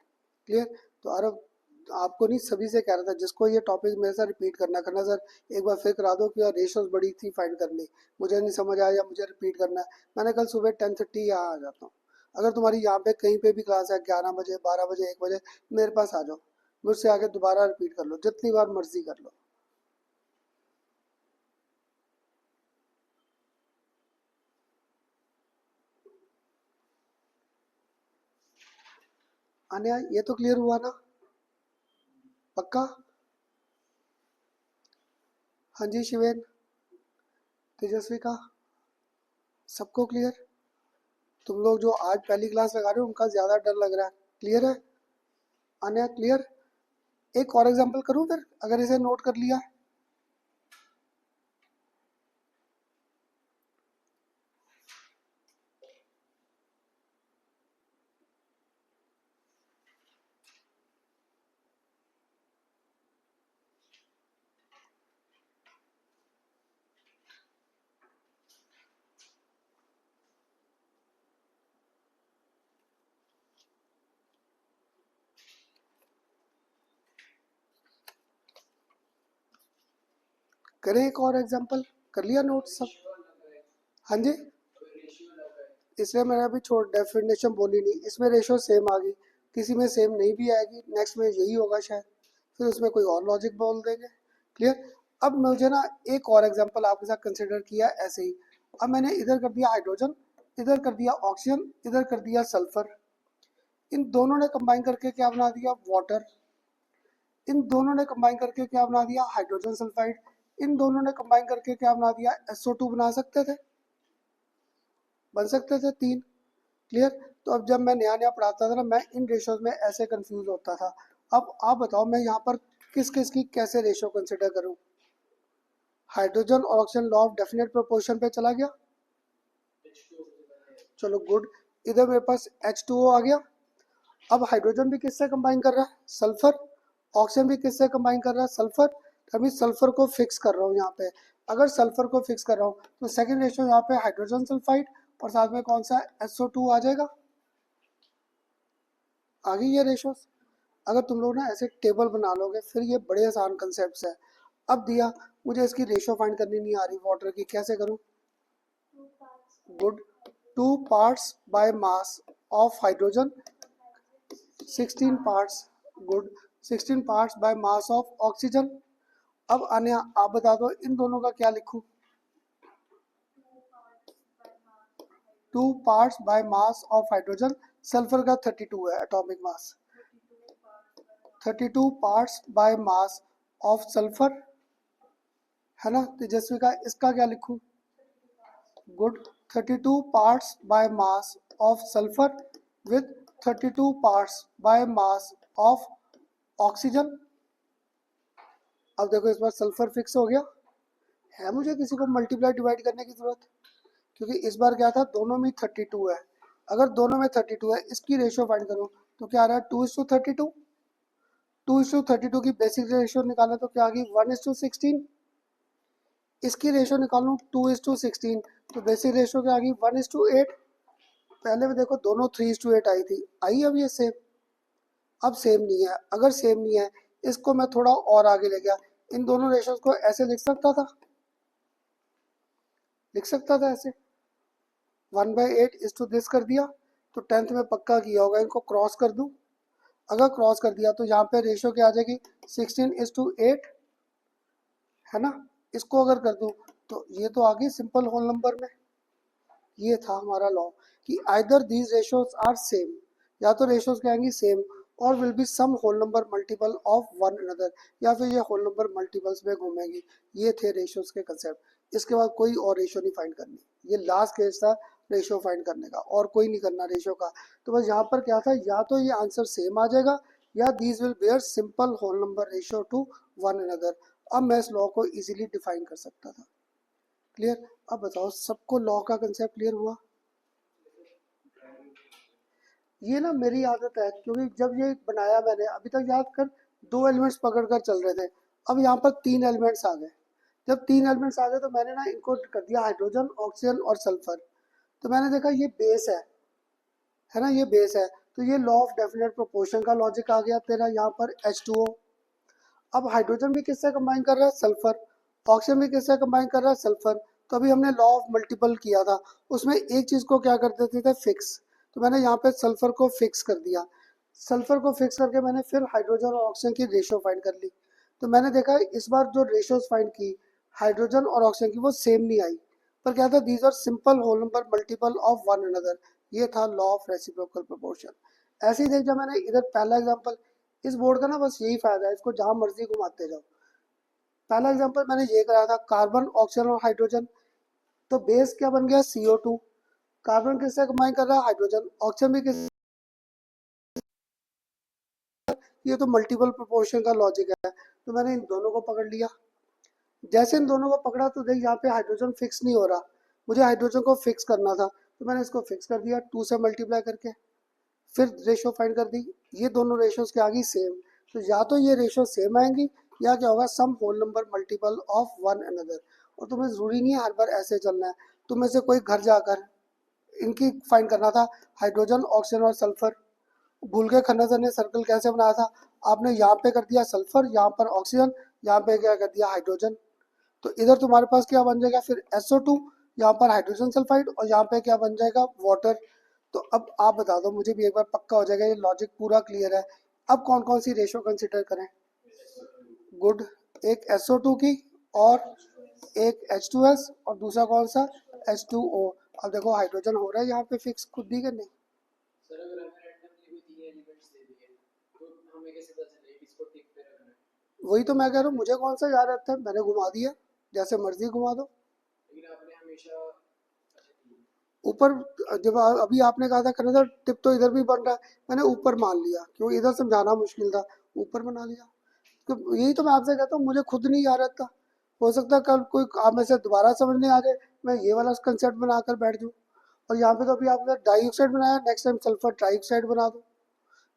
क्लियर। तो अरब आपको नहीं, सभी से कह रहा था जिसको ये टॉपिक मेरे साथ रिपीट करना सर एक बार फिर करा दो कि यार रेशोज बड़ी थी फाइंड करनी, मुझे नहीं समझ आया, मुझे रिपीट करना है। मैंने कल सुबह 10:30 यहाँ आ जाता हूँ। अगर तुम्हारी यहाँ पे कहीं पे भी क्लास है 11 बजे 12 बजे 1 बजे, मेरे पास आ जाओ, मुझसे आगे दोबारा रिपीट कर लो, जितनी बार मर्जी कर लो। आने ये तो क्लियर हुआ ना, पक्का। हाँ जी शिवेन, तेजस्वी का सबको क्लियर। तुम लोग जो आज पहली क्लास लगा रहे हो उनका ज़्यादा डर लग रहा है, क्लियर है। आने क्लियर। एक और एग्जांपल करूं फिर, अगर इसे नोट कर लिया। करें एक और एग्जांपल, कर लिया नोट सब? हाँ जी, इसलिए मैंने अभी छोड़ डेफिनेशन बोली नहीं, इसमें रेशो सेम आ गई, किसी में सेम नहीं भी आएगी, नेक्स्ट में यही होगा शायद, फिर उसमें कोई और लॉजिक बोल देंगे। क्लियर? अब मुझे ना एक और एग्जांपल आपके साथ कंसिडर किया ऐसे ही। अब मैंने इधर कर दिया हाइड्रोजन, इधर कर दिया ऑक्सीजन, इधर कर दिया सल्फर। इन दोनों ने कंबाइन करके क्या बना दिया? वाटर। इन दोनों ने कंबाइन करके क्या बना दिया? Hydrogen sulphide. इन दोनों ने कंबाइन करके क्या बना दिया? SO2 बना सकते थे, बन सकते थे तीन। क्लियर? तो अब जब मैं नया नया पढ़ाता था ना, मैं इन रेशोज में ऐसे कंफ्यूज होता था। अब आप बताओ मैं यहाँ पर किस किस की कैसे रेशो कंसिडर करूँ? हाइड्रोजन और oxygen law of definite proportion पे चला गया, चलो गुड। इधर मेरे पास H2O आ गया। अब हाइड्रोजन भी किससे कंबाइन कर रहा है? सल्फर। ऑक्सीजन भी किससे कंबाइन कर रहा है? सल्फर। तो अभी सल्फर को फिक्स कर रहा हूँ यहाँ पे। अगर सल्फर को फिक्स कर रहा हूँ तो सेकंड रेशो यहाँ पे हाइड्रोजन सल्फाइड और साथ में कौन सा? SO2 आ जाएगा। आ गई ये रेशो। अगर तुम लोग ना ऐसे टेबल बना लोगे फिर ये बड़े आसान कंसेप्ट है। अब दिया मुझे इसकी रेशो फाइंड करनी नहीं आ रही वाटर की, कैसे करूँ? Good. 2 parts by mass of hydrogen, 16 parts, good. 16 parts by mass of oxygen. अब आने आप बता दो इन दोनों का क्या लिखूं? 2 parts by mass of hydrogen, sulphur का 32 है atomic mass. 32 parts by mass of sulphur, है ना तेजस्वी का? इसका क्या लिखूं? Good. 32 parts by mass of sulphur with 32 parts by mass of oxygen. अब देखो इस बार सल्फर फिक्स हो गया है, मुझे किसी को मल्टीप्लाई डिवाइड करने की जरूरत, क्योंकि इस बार क्या था दोनों में 32 है। अगर दोनों में 32 है, इसकी रेशियो फाइंड करो तो क्या आ रहा है? 2:32। 2:32 की बेसिक रेशियो निकाला तो क्या आ गई? 1:16। इसकी रेशियो निकालूं 2:16 तो बेसिक रेशियो क्या आ गई? 1:8। पहले में देखो दोनों 3:8 आई थी, आई अब ये सेम? अब सेम नहीं है। अगर सेम नहीं है, इसको मैं थोड़ा और आगे ले गया, इन दोनों रेशियोज को ऐसे लिख सकता था, लिख सकता था ऐसे 1/8 इज टू दिस कर दिया। तो 10th में पक्का किया होगा, इनको क्रॉस कर दूं। अगर क्रॉस कर दिया तो यहाँ पे रेशियो क्या आ जाएगी? 16:8, है ना? इसको अगर कर दूं तो ये तो आ गई सिंपल होल नंबर में। ये था हमारा लॉ कि either these ratios are same, या तो रेशियोज क्या आएंगी? सेम, और will be some whole number multiple of one another, या फिर ये होल नंबर मल्टीपल्स में घूमेंगी। ये थे रेशियोज के कंसेप्ट। इसके बाद कोई और रेशियो नहीं फाइंड करनी, ये लास्ट केस था रेशियो फाइंड करने का, और कोई नहीं करना रेशियो का। तो बस यहाँ पर क्या था, या तो ये आंसर सेम आ जाएगा या these will bear simple whole number ratio to one another. अब मैं इस लॉ को इजीली डिफाइन कर सकता था। क्लियर? अब बताओ सबको लॉ का कंसेप्ट क्लियर हुआ? ये ना मेरी आदत है, क्योंकि जब ये बनाया मैंने अभी तक याद कर 2 एलिमेंट्स पकड़ कर चल रहे थे, अब यहाँ पर 3 एलिमेंट्स आ गए। जब 3 एलिमेंट्स आ गए तो मैंने ना इनको कर दिया हाइड्रोजन, ऑक्सीजन और सल्फर। तो मैंने देखा ये बेस है ना? ये बेस है, तो ये लॉ ऑफ डेफिनेट प्रोपोर्शन का लॉजिक आ गया तेरा यहाँ पर H2O। अब हाइड्रोजन भी किससे कंबाइन कर रहा है? सल्फर। ऑक्सीजन भी किससे कंबाइन कर रहा है? सल्फर। तो अभी हमने लॉ ऑफ मल्टीपल किया था, उसमें एक चीज को क्या कर देते थे? फिक्स। तो मैंने यहाँ पे सल्फर को फिक्स कर दिया। सल्फर को फिक्स करके मैंने फिर हाइड्रोजन और ऑक्सीजन की रेशियो फाइंड कर ली। तो मैंने देखा इस बार जो रेशियोज फाइंड की हाइड्रोजन और ऑक्सीजन की, वो सेम नहीं आई, पर क्या था? These are simple whole number multiple of one another. ये था लॉ ऑफ रेसिप्रोकल प्रोपोर्शन। ऐसे ही देख, जब मैंने इधर पहला एग्जांपल, इस बोर्ड का ना बस यही फायदा है, इसको जहां मर्जी घुमाते जाओ। पहला एग्जांपल मैंने ये कराया था, कार्बन, ऑक्सीजन और हाइड्रोजन। तो बेस क्या बन गया? CO2। कार्बन किससे कंबाइन कर रहा है? हाइड्रोजन। ऑक्सीजन भी किस ये तो मल्टीपल प्रोपोर्शन का लॉजिक है, तो मैंने इन दोनों को पकड़ लिया। जैसे इन दोनों को पकड़ा तो देख यहाँ पे हाइड्रोजन फिक्स नहीं हो रहा, मुझे हाइड्रोजन को फिक्स करना था, तो मैंने इसको फिक्स कर दिया 2 से मल्टीप्लाई करके, फिर रेशो फाइंड कर दी। ये दोनों रेशोज क्या आ गई, सेम। तो या तो ये रेशो सेम आएंगी या क्या होगा, some whole number multiple of one another. और तुम्हें जरूरी नहीं है हर बार ऐसे चलना है, तुम में से कोई घर जाकर इनकी फाइंड करना था, हाइड्रोजन ऑक्सीजन और सल्फर। भूल के खन्ना सर ने सर्कल कैसे बनाया था, आपने यहाँ पे कर दिया सल्फर, यहाँ पर ऑक्सीजन, यहाँ पे क्या कर दिया हाइड्रोजन। तो इधर तुम्हारे पास क्या बन जाएगा फिर SO2, यहाँ पर हाइड्रोजन सल्फाइड, और यहाँ पे क्या बन जाएगा वाटर। तो अब आप बता दो मुझे भी एक बार, पक्का हो जाएगा, ये लॉजिक पूरा क्लियर है। अब कौन कौन सी रेशो कंसिडर करें, गुड, एक SO2 की और एक H2S और दूसरा कौन सा H2O। अब देखो हाइड्रोजन हो रहा है यहाँ पे फिक्स, खुद दी कि नहीं। सर अगर हमें रैंडमली भी दिए एलिमेंट्स दे दिए तो हमें कैसे पता चले किसको टिक पे रखना है? वही तो मैं कह रहा हूँ, मुझे कौन सा याद रहता है, मैंने घुमा दिया, जैसे मर्जी घुमा दो। लेकिन आपने हमेशा ऊपर जब अभी आपने कहा था करना था टिप, तो इधर भी बन रहा है, मैंने ऊपर मान लिया क्योंकि इधर समझाना मुश्किल था, ऊपर बना लिया। तो यही तो मैं आपसे कहता हूँ, मुझे खुद नहीं याद रहता, हो सकता है कल कोई आप में से दोबारा समझ नहीं आ जाए, मैं ये वाला कंसेप्ट बनाकर बैठ जाऊँ। और यहाँ पे तो अभी आपने डाइऑक्साइड बनाया, नेक्स्ट टाइम सल्फर ट्राइऑक्साइड बना दो,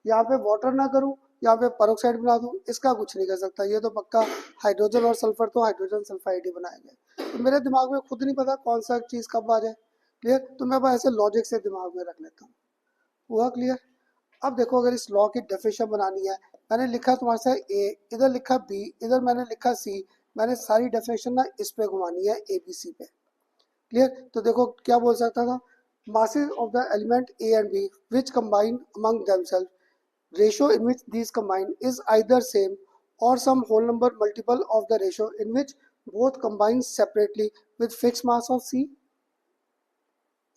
यहाँ पे वाटर ना करूँ, यहाँ पे पेरोक्साइड बना दूँ, इसका कुछ नहीं कर सकता, ये तो पक्का हाइड्रोजन और सल्फर तो हाइड्रोजन सल्फाइड ही बनाएंगे। तो मेरे दिमाग में खुद नहीं पता कौन सा चीज़ कब आ जाए, क्लियर। तो मैं बस ऐसे लॉजिक से दिमाग में रख लेता हूँ, हुआ क्लियर। अब देखो अगर इस लॉ की डेफिनेशन बनानी है, मैंने लिखा तुम्हारे साथ ए, इधर लिखा बी, इधर मैंने लिखा सी, मैंने सारी डेफिनेशन ना इस पे घुमानी है ABC पे, क्लियर। तो देखो क्या बोल सकता था, masses of the element A and B which combine among themselves, ratio in which these combine is either same or some whole number multiple of the ratio in which both combine separately with fixed mass of C।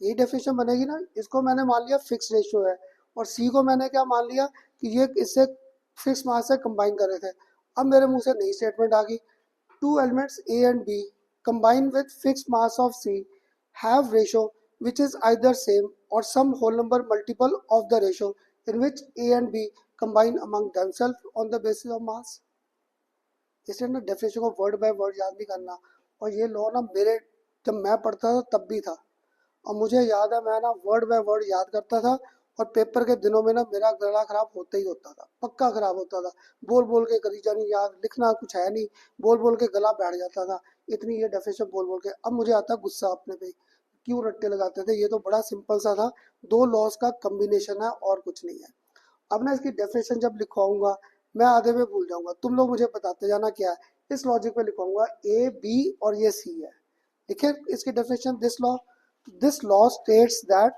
यही definition बनेगी ना, इसको मैंने मान लिया fix ratio है, और C को मैंने क्या मान लिया कि ये इससे फिक्स मास से कंबाइन कर रहे थे। अब मेरे मुंह से नई स्टेटमेंट आ गई, two elements A and B combined with fixed mass of C have ratio which is either same or some whole number multiple of the ratio in which A and B combine among themselves on the basis of mass। इसलिए ना definition को word by word याद नहीं करना, और ये law ना मेरे जब मैं पढ़ता था तब भी था, और मुझे याद है मैं ना वर्ड बाय वर्ड याद करता था, और पेपर के दिनों में ना मेरा गला खराब होता ही होता था, पक्का खराब होता था, बोल बोल के करी जानी याद, लिखना कुछ है नहीं, बोल बोल के गला बैठ जाता था, इतनी ये डेफिनेशन बोल बोल के। अब मुझे आता गुस्सा अपने पे, क्यों रट्टे लगाते थे, ये तो बड़ा सिंपल सा था, दो लॉस का कम्बिनेशन है और कुछ नहीं है। अब ना इसकी डेफिनेशन जब लिखवाऊंगा मैं आधे में भूल जाऊंगा, तुम लोग मुझे बताते जाना क्या है। इस लॉजिक पे लिखवाऊंगा A B और ये C है, देखिए इसकी definition, this law states that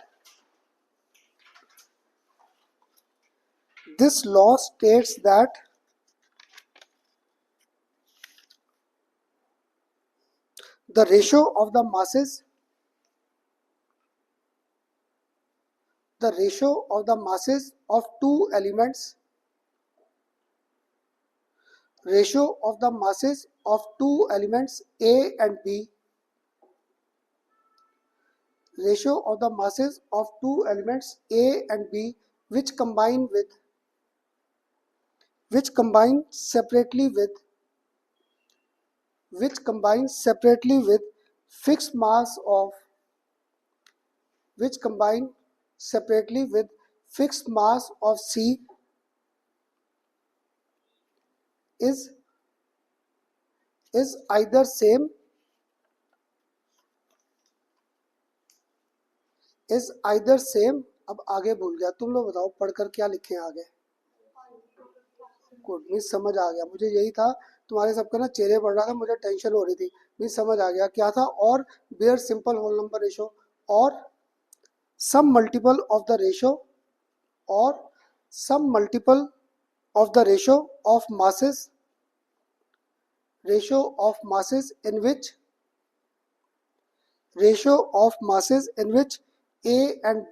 the ratio of the masses of two elements A and B, which combine separately with fixed mass of C is either same अब आगे भूल गया, तुम लोग बताओ पढ़कर क्या लिखे आगे। गुड, मीन्स समझ आ गया, मुझे यही था, तुम्हारे सबका ना चेहरे पड़ रहा था, मुझे टेंशन हो रही थी, मीन्स समझ आ गया क्या था। और bear simple whole number ratio और some multiple of the ratio of masses in which A and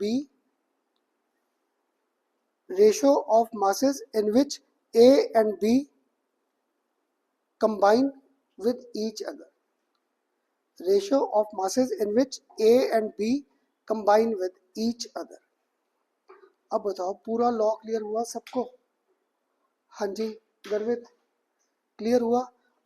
B combine with each other, अब बताओ पूरा लॉ क्लियर हुआ सबको। हाँ जी गर्वित, क्लियर हुआ।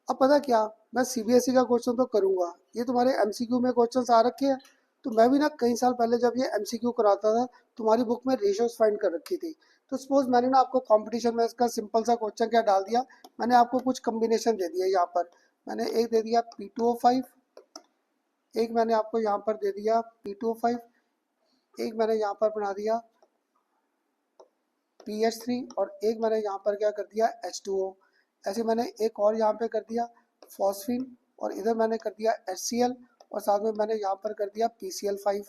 अब पता क्या, मैं सीबीएसई का क्वेश्चन तो करूँगा, ये तुम्हारे एमसीक्यू में क्वेश्चन आ रखे हैं। तो मैं भी ना कई साल पहले जब ये एमसीक्यू कराता था, तुम्हारी बुक में रेशियोज फाइंड कर रखी थी। तो सपोज मैंने ना आपको कंपटीशन में इसका सिंपल सा क्वेश्चन क्या डाल दिया, मैंने आपको कुछ कम्बिनेशन दे दिया यहाँ पर। मैंने एक दे दिया P2O5, एक मैंने आपको यहाँ पर दे दिया P2O5, एक मैंने यहाँ पर बना दिया PH3, और एक मैंने यहाँ पर क्या कर दिया H2O। ऐसे मैंने एक और यहाँ पे कर दिया फॉस्फीन, और इधर मैंने कर दिया HCl, और साथ में मैंने यहाँ पर कर दिया PCl5।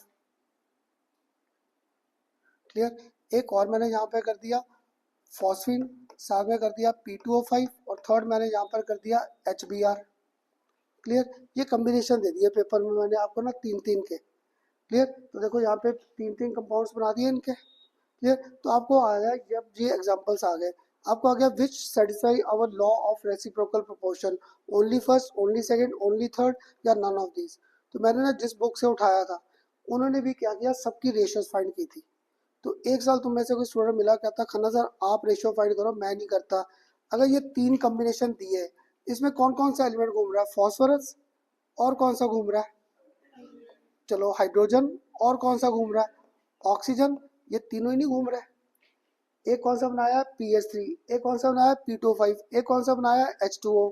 क्लियर। एक और मैंने यहाँ पे कर दिया फॉस्फीन, साथ में कर दिया P2O5, और थर्ड मैंने यहाँ पर कर दिया HBr। क्लियर। ये कम्बिनेशन दे दिए पेपर में मैंने आपको ना 3-3 के। क्लियर। तो देखो यहाँ पे 3-3 कंपाउंड्स बना दिए इनके। क्लियर। तो आपको आ गया, जब ये एग्जांपल्स आ गए, आपको आ गया which satisfy our law of reciprocal proportion, only first, only second, only third, या नन ऑफ दीज। तो मैंने ना जिस बुक से उठाया था, उन्होंने भी क्या किया, सबकी रेशियोज फाइंड की थी। तो एक साल तुम में से कोई स्टूडेंट मिला, कहता खन्ना सर आप रेशियो फाइंड करो, मैं नहीं करता। अगर ये 3 कॉम्बिनेशन दिए, इसमें कौन कौन सा एलिमेंट घूम रहा है, फॉस्फोरस, और कौन सा घूम रहा है, चलो हाइड्रोजन, और कौन सा घूम रहा है, ऑक्सीजन। ये तीनों ही नहीं घूम रहे। एक कौन सा बनाया PH3, एक कौन सा बनाया P2O5, एक कौन सा बनाया H2O।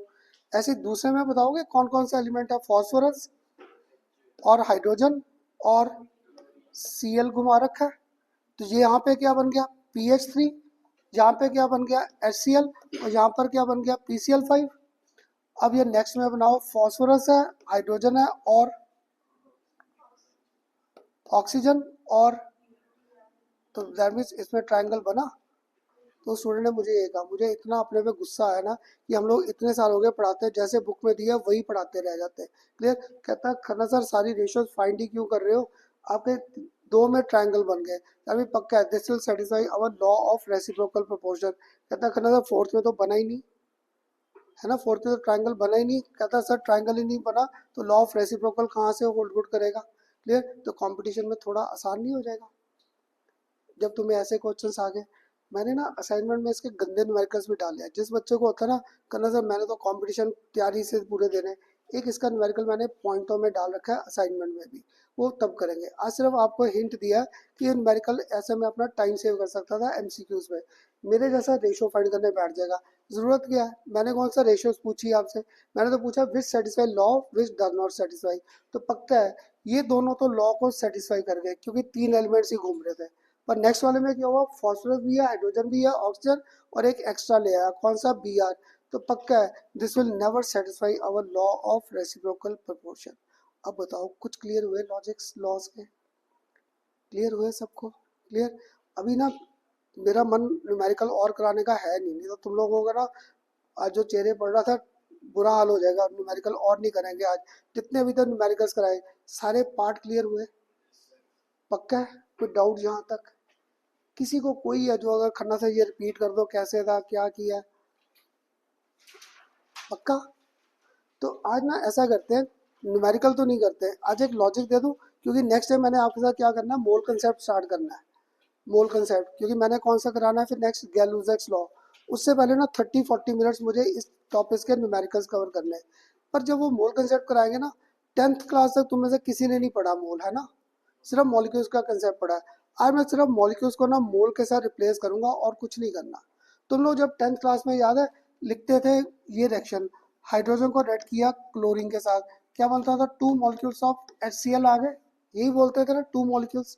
ऐसे दूसरे में बताओगे कौन कौन सा एलिमेंट है, फॉस्फोरस और हाइड्रोजन और Cl घुमा रखा है। तो ये यहाँ पे क्या बन गया PH3, यहाँ पे क्या बन गया HCl, और यहाँ पर क्या बन गया PCl5। अब ये नेक्स्ट में बनाओ, फॉस्फोरस है, हाइड्रोजन है, और ऑक्सीजन, और तो दैट मीन्स इसमें ट्रायंगल बना। तो स्टूडेंट ने मुझे ये कहा, मुझे इतना अपने पे गुस्सा आया ना कि हम लोग इतने साल हो गए पढ़ाते हैं, जैसे बुक में दिया वही पढ़ाते रह जाते हैं। क्लियर। कहता खन्ना सर सारी रेशियोज फाइंड ही क्यों कर रहे हो, आपके 2 में ट्रायंगल बन गए, अभी पक्का है this will satisfy our law of reciprocal proportion. कहता खन्ना सर फोर्थ में तो बना ही नहीं है ना, फोर्थ में तो ट्रायंगल बना ही नहीं। कहता सर ट्रायंगल ही नहीं बना तो लॉ ऑफ रेसिप्रोकल कहाँ से होल्ड गुड करेगा। क्लियर। तो कंपटीशन में थोड़ा आसान नहीं हो जाएगा जब तुम्हें ऐसे क्वेश्चंस आ गए। मैंने ना असाइनमेंट में इसके गंदे न्यूमेरिकल्स भी डाले हैं। जिस बच्चे को होता है ना करना सर मैंने तो कंपटीशन तैयारी से पूरे देने, एक इसका न्यूमेरिकल मैंने पॉइंटों में डाल रखा है असाइनमेंट में भी, वो तब करेंगे। आज सिर्फ आपको हिंट दिया कि ये न्यूमेरिकल ऐसे में अपना टाइम सेव कर सकता था एमसीक्यूज में। मेरे जैसा रेशियो फाइंड करने बैठ जाएगा, जरूरत क्या है। मैंने कौन सा रेशियोज पूछी आपसे, मैंने तो पूछा विच satisfy law which does not satisfy. तो पक्का है ये दोनों तो लॉ को सेटिस्फाई कर गए, क्योंकि 3 एलिमेंट्स ही घूम रहे थे। पर नेक्स्ट वाले में क्या हुआ, फॉस्फोरस भी है, हाइड्रोजन भी है, ऑक्सीजन, और एक एक्स्ट्रा ले आया, कौन सा Br। तो पक्का है this will never satisfy our law of reciprocal proportion. अब बताओ कुछ क्लियर हुए लॉजिक्स लॉज के, क्लियर हुए सबको। क्लियर। अभी ना मेरा मन न्यूमेरिकल और कराने का है नहीं, नहीं तो तुम लोगों का ना आज जो चेहरे पड़ रहा था बुरा हाल हो जाएगा। न्यूमेरिकल और नहीं करेंगे आज, जितने अभी तक न्यूमेरिकल्स कराए सारे पार्ट क्लियर हुए, पक्का है, कोई डाउट यहाँ तक किसी को कोई है जो अगर खन्ना से ये रिपीट कर दो कैसे था क्या किया, पक्का। तो आज ना ऐसा करते हैं, न्यूमेरिकल तो नहीं करते, आज एक लॉजिक दे दूं, क्योंकि नेक्स्ट टाइम मैंने आपके साथ क्या करना है, मोल कंसेप्ट स्टार्ट करना है। मोल कंसेप्ट क्योंकि मैंने कौन सा कराना है फिर नेक्स्ट, गैलुजैक्स लॉ। उससे पहले ना 30-40 मिनट्स मुझे इस टॉपिक के न्यूमेरिकल्स कवर करने हैं। पर जब वो मोल कंसेप्ट कराएंगे ना, 10th क्लास तक तुम में से किसी ने नहीं पढ़ा मोल, है ना, सिर्फ मॉलिक्यूल्स का कंसेप्ट पढ़ा है। आज मैं सिर्फ मॉलिक्यूल्स को ना मोल के साथ रिप्लेस करूंगा और कुछ नहीं करना। तुम लोग जब 10th क्लास में याद है लिखते थे ये रिएक्शन, हाइड्रोजन को रेड किया क्लोरीन के साथ, क्या बनता था, 2 मॉलिक्यूल्स ऑफ HCl आ गए, यही बोलते थे ना 2 मॉलिक्यूल्स।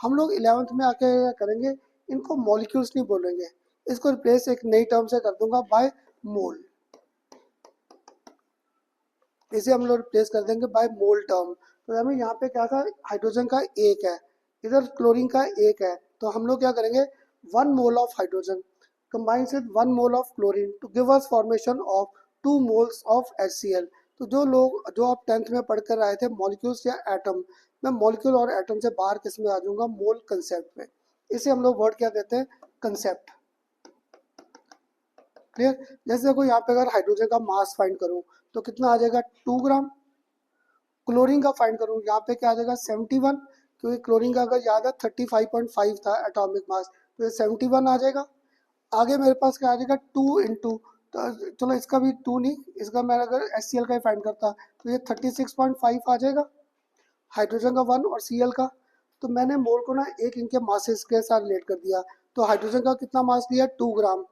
हम लोग 11th में आके करेंगे, इनको मॉलिक्यूल्स नहीं बोलेंगे, इसको रिप्लेस एक नई टर्म से कर दूंगा बाय मोल। इसे हम लोग रिप्लेस कर देंगे बाय मोल टर्म। तो हमें यहाँ पे क्या था, हाइड्रोजन का 1 है, इधर क्लोरीन का 1 है, तो हम लोग क्या करेंगे 1 mole of hydrogen combines with 1 mole of chlorine to give us formation of 2 moles of HCl। तो जो आप 10th में पढ़ कर आए थे मॉलिक्यूल्स या एटम, मैं मॉलिक्यूल और एटम से बाहर किस में आ जाऊंगा, मोल कंसेप्ट में। इसे हम लोग वर्ड क्या देते हैं, कंसेप्ट। क्लियर। जैसे देखो यहाँ पे अगर हाइड्रोजन का मास फाइंड करूँ तो कितना आ जाएगा 2 ग्राम, क्लोरीन का फाइंड करूँ यहाँ पे क्या आ जाएगा 71, क्योंकि क्लोरीन का अगर याद है 35.5 था एटॉमिक मास, तो ये 71 आ जाएगा। आगे मेरे पास क्या आ जाएगा 2 इंटू, तो चलो इसका भी 2 नहीं, इसका मैं अगर HCl का ही फाइंड करता तो ये 36.5 आ जाएगा हाइड्रोजन का 1 और Cl का। तो मैंने मोल को ना एक इनके मासेस के साथ रिलेट कर दिया। तो हाइड्रोजन का कितना मास लिया 2 ग्राम,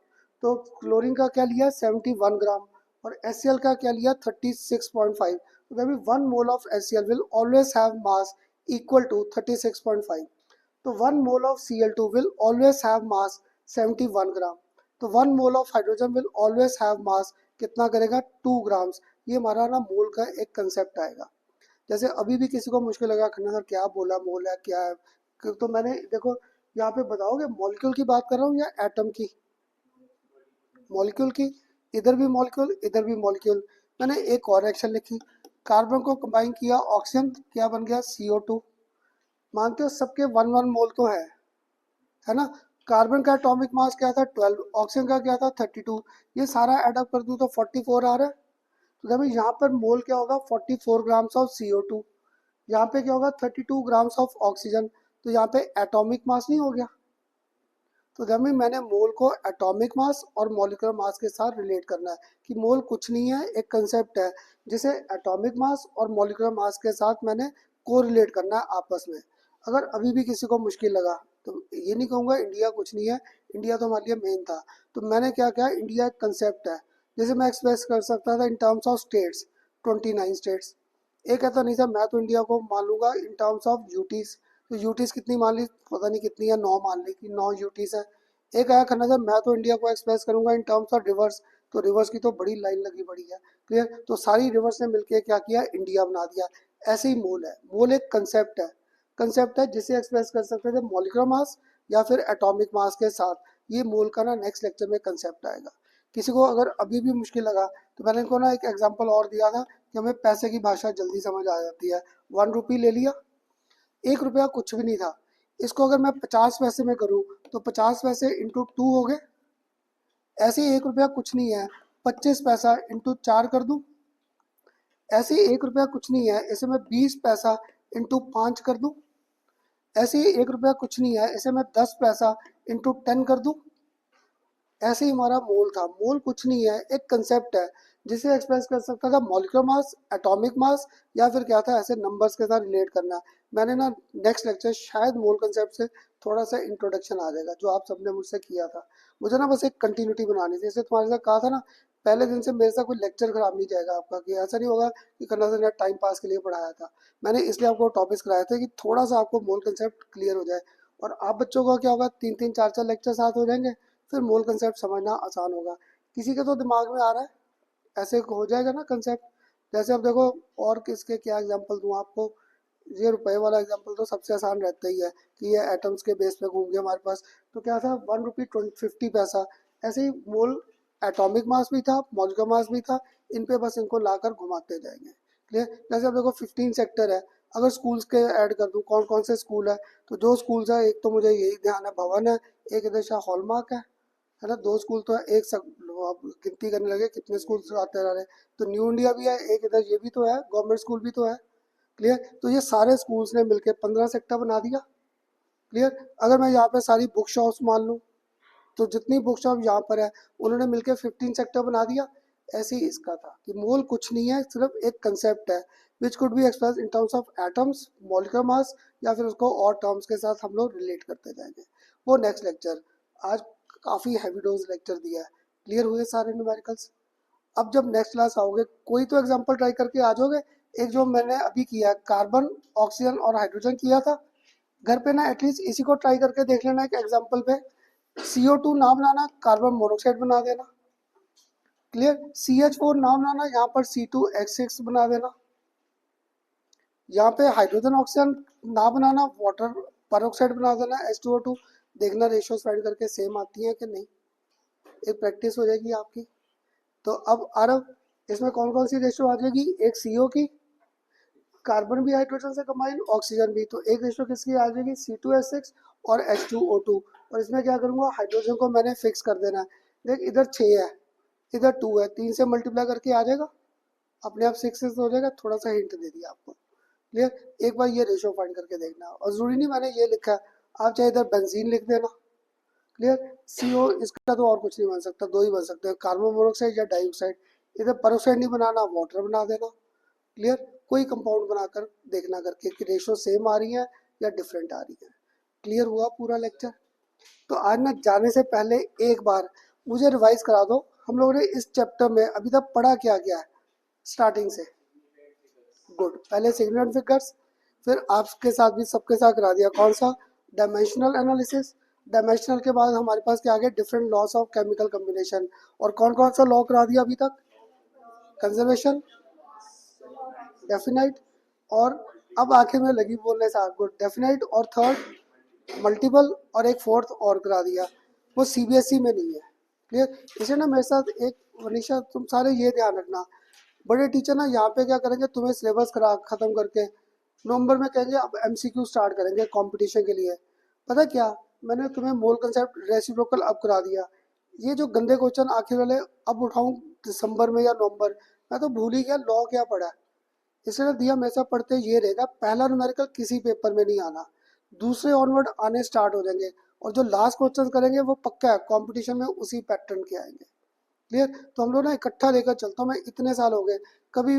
तो क्लोरीन का क्या लिया 71 ग्राम, और HCl का क्या लिया 36.5। तो that mean 1 mole of HCl will always have mass equal to 36.5। तो 1 mole of Cl2 will always have mass 71 gram. तो 1 mole of hydrogen will always have mass कितना करेगा 2 ग्राम्स। ये हमारा ना मोल का एक कंसेप्ट आएगा। जैसे अभी भी किसी को मुश्किल लगा खन्ना सर क्या बोला मोल है क्या है, तो मैंने देखो यहाँ पे बताओगे मॉलिक्यूल की बात कर रहा हूँ या एटम की, मॉलिक्यूल की, इधर भी मॉलिक्यूल इधर भी मॉलिक्यूल। मैंने एक और एक्शन लिखी, कार्बन को कंबाइन किया ऑक्सीजन, क्या बन गया CO2। मानते हो सबके 1 मोल तो है ना। कार्बन का एटॉमिक मास क्या था 12, ऑक्सीजन का क्या था 32, ये सारा एडअप कर दूँ तो 44 आ रहा है। तो देखो यहाँ पर मोल क्या होगा 44 ग्राम्स ऑफ CO2, यहाँ पे क्या होगा 32 ग्राम्स ऑफ ऑक्सीजन, तो यहाँ पे एटॉमिक मास नहीं हो गया। तो जब मैंने मोल को एटॉमिक मास और मॉलिक्यूलर मास के साथ रिलेट करना है कि मोल कुछ नहीं है, एक कंसेप्ट है जिसे एटॉमिक मास और मॉलिक्यूलर मास के साथ मैंने को रिलेट करना है आपस में। अगर अभी भी किसी को मुश्किल लगा तो ये नहीं कहूँगा इंडिया कुछ नहीं है, इंडिया तो हमारे लिए मेन था। तो मैंने क्या किया, इंडिया एक कंसेप्ट है, जैसे मैं एक्सप्रेस कर सकता था in terms of states, 29 states. एक ऐसा नहीं था मैं तो इंडिया को मान लूँगा इन टर्म्स ऑफ यूटीज। तो यूटीज कितनी मान ली पता नहीं कितनी है, 9 मान ली कि 9 यूटीज है। एक आया खन्ना सर मैं तो इंडिया को एक्सप्रेस करूंगा इन टर्म्स ऑफ रिवर्स, तो रिवर्स की तो बड़ी लाइन लगी पड़ी है, क्लियर। तो सारी रिवर्स ने मिलकर क्या किया इंडिया बना दिया। ऐसे ही मोल है, मोल एक कंसेप्ट है, कंसेप्ट है जिसे एक्सप्रेस कर सकते थे मॉलिक्यूलर मास या फिर एटॉमिक मास के साथ। ये मोल का ना नेक्स्ट लेक्चर में कंसेप्ट आएगा। किसी को अगर अभी भी मुश्किल लगा तो मैंने इनको ना एक एग्जाम्पल और दिया था कि हमें पैसे की भाषा जल्दी समझ आ जाती है। 1 रुपी ले लिया, 1 रुपया कुछ भी नहीं था, इसको अगर मैं 50 पैसे में करूँ तो 50 पैसे इंटू 2 हो गए। ऐसे ही 1 रुपया कुछ नहीं है, 25 पैसा इंटू 4 कर दूँ। ऐसे ही 1 रुपया कुछ नहीं है, इसे मैं 20 पैसा इंटू 5 कर दूँ। ऐसे ही 1 रुपया कुछ नहीं है, इसे मैं 10 पैसा इंटू 10 कर दूँ। ऐसे ही हमारा मोल था, मोल कुछ नहीं है, एक कंसेप्ट है जिसे एक्सप्रेस कर सकता था मॉलिक्यूलर मास, एटॉमिक मास या फिर क्या था ऐसे नंबर्स के साथ रिलेट करना। मैंने ना नेक्स्ट लेक्चर शायद मोल कंसेप्ट से थोड़ा सा इंट्रोडक्शन आ जाएगा जो आप सबने मुझसे किया था। मुझे ना बस एक कंटिन्यूटी बनानी थी, जैसे तुम्हारे साथ कहा था ना पहले दिन से मेरे साथ कोई लेक्चर खराब नहीं जाएगा आपका, कि ऐसा नहीं होगा कि कन्ना सर ने टाइम पास के लिए पढ़ाया था। मैंने इसलिए आपको टॉपिक्स कराए थे कि थोड़ा सा आपको मोल कंसेप्ट क्लियर हो जाए। और आप बच्चों का क्या होगा 3-3 4-4 लेक्चर साथ हो जाएंगे, फिर मोल कंसेप्ट समझना आसान होगा। किसी के तो दिमाग में आ रहा है ऐसे हो जाएगा ना कंसेप्ट। जैसे अब देखो और किसके क्या एग्जांपल दूं आपको, ये रुपए वाला एग्जांपल तो सबसे आसान रहता ही है कि ये एटम्स के बेस पे घूम गए हमारे पास। तो क्या था 1 रुपी 50 पैसा। ऐसे ही मोल एटॉमिक मास भी था, मॉलिक्यूलर मास भी था, इन पे बस इनको लाकर घुमाते जाएंगे, क्लियर। जैसे अब देखो 15 सेक्टर है, अगर स्कूल्स के ऐड कर दूं कौन कौन से स्कूल है, तो जो स्कूल्स है एक तो मुझे यही ध्यान है भवन है, एक इधर शाह हॉलमार्क है ना, 2 स्कूल तो है, एक सब आप गिनती करने लगे कितने स्कूल आते रह रहे। तो न्यू इंडिया भी है, एक इधर ये भी तो है, गवर्नमेंट स्कूल भी तो है, क्लियर। तो ये सारे स्कूल्स ने मिलकर 15 सेक्टर बना दिया, क्लियर। अगर मैं यहाँ पे सारी बुक शॉप्स मान लूँ तो जितनी बुक शॉप यहाँ पर है उन्होंने मिलकर 15 सेक्टर बना दिया। ऐसे ही इसका था कि मोल कुछ नहीं है, सिर्फ एक कंसेप्ट है which could be express in terms of atoms, molecular mass, या फिर उसको और टर्म्स के साथ हम लोग रिलेट करते जाएंगे। वो नेक्स्ट लेक्चर। आज काफ़ी हैवी डोज लेक्चर दिया है, क्लियर हुए सारे न्यूमेरिकल्स। अब जब नेक्स्ट क्लास आओगे कोई तो एग्जांपल ट्राई करके आ जाओगे। एक जो मैंने अभी किया कार्बन, ऑक्सीजन और हाइड्रोजन किया था, घर पे ना एटलीस्ट इसी को ट्राई करके देख लेना एक एग्जांपल पे। CO2 ना बनाना, कार्बन मोनोक्साइड बना देना, क्लियर। CH4 ना बनाना, यहाँ पर C2H6 बना देना। यहाँ पे हाइड्रोजन ऑक्सीजन ना बनाना, वाटर परऑक्साइड बना देना H2O2। देखना रेशियोज फाइंड करके सेम आती है कि नहीं, एक प्रैक्टिस हो जाएगी आपकी। तो अब आरव इसमें कौन कौन सी रेशियो आ जाएगी, एक CO की, कार्बन भी हाइड्रोजन से कंबाइन, ऑक्सीजन भी, तो एक रेशियो किसकी आ जाएगी C2H6 और H2O2। और इसमें क्या करूँगा हाइड्रोजन को मैंने फिक्स कर देना है। देख इधर 6 है इधर 2 है, 3 से मल्टीप्लाई करके आ जाएगा अपने आप 6 हो जाएगा। थोड़ा सा हिंट दे दिया आपको, क्लियर। एक बार ये रेशियो फाइंड करके देखना, और जरूरी नहीं मैंने ये लिखा है, आप चाहे इधर बेंजीन लिख देना, क्लियर। CO इसका तो और कुछ नहीं बन सकता, दो ही बन सकते हैं, कार्बन मोनोऑक्साइड या डाइऑक्साइड। इधर पेरोक्साइड नहीं बनाना, वाटर बना देना। क्लियर। कोई कंपाउंड बनाकर देखना करके कि रेशो सेम आ रही है या डिफरेंट आ रही है। क्लियर हुआ पूरा लेक्चर। तो आज ना जाने से पहले एक बार मुझे रिवाइज करा दो, हम लोगों ने इस चैप्टर में अभी तक पढ़ा क्या क्या है स्टार्टिंग से। गुड। पहले सिग्निफिकेंट फिगर्स, फिर आपके साथ भी सबके साथ करा दिया कौन सा, डायमेंशनल एनालिसिस। डायमेंशनल के बाद हमारे पास क्या आ गया, different loss of chemical combination. और कौन कौन सा लॉ करा दिया अभी तक, कंजर्वेशन, डेफिनाइट, और अब आखिर में लगी बोलने से गुड, डेफिनाइट और थर्ड मल्टीपल, और एक फोर्थ और करा दिया, वो CBSE में नहीं है। क्लियर। इसे ना मेरे साथ एक, वनीशा तुम सारे ये ध्यान रखना, बड़े टीचर ना यहाँ पे क्या करेंगे, तुम्हें सिलेबस करा खत्म करके नवंबर में कहेंगे अब MCQ स्टार्ट करेंगे कंपटीशन के लिए। पता क्या, मैंने तुम्हें मोल कंसेप्ट रेसिप्रोकल अब करा दिया, ये जो गंदे क्वेश्चन आखिर वाले अब उठाऊं दिसंबर में या नवंबर, मैं तो भूल ही गया लॉ क्या पढ़ा है। इसलिए दिया हमेशा पढ़ते ये रहेगा, पहला न्यूमेरिकल किसी पेपर में नहीं आना, दूसरे ऑनवर्ड आने स्टार्ट हो जाएंगे, और जो लास्ट क्वेश्चन करेंगे वो पक्का है कंपटीशन में उसी पैटर्न के आएंगे। क्लियर। तो हम लोग ना इकट्ठा लेकर चलता हूँ, मैं इतने साल हो गए कभी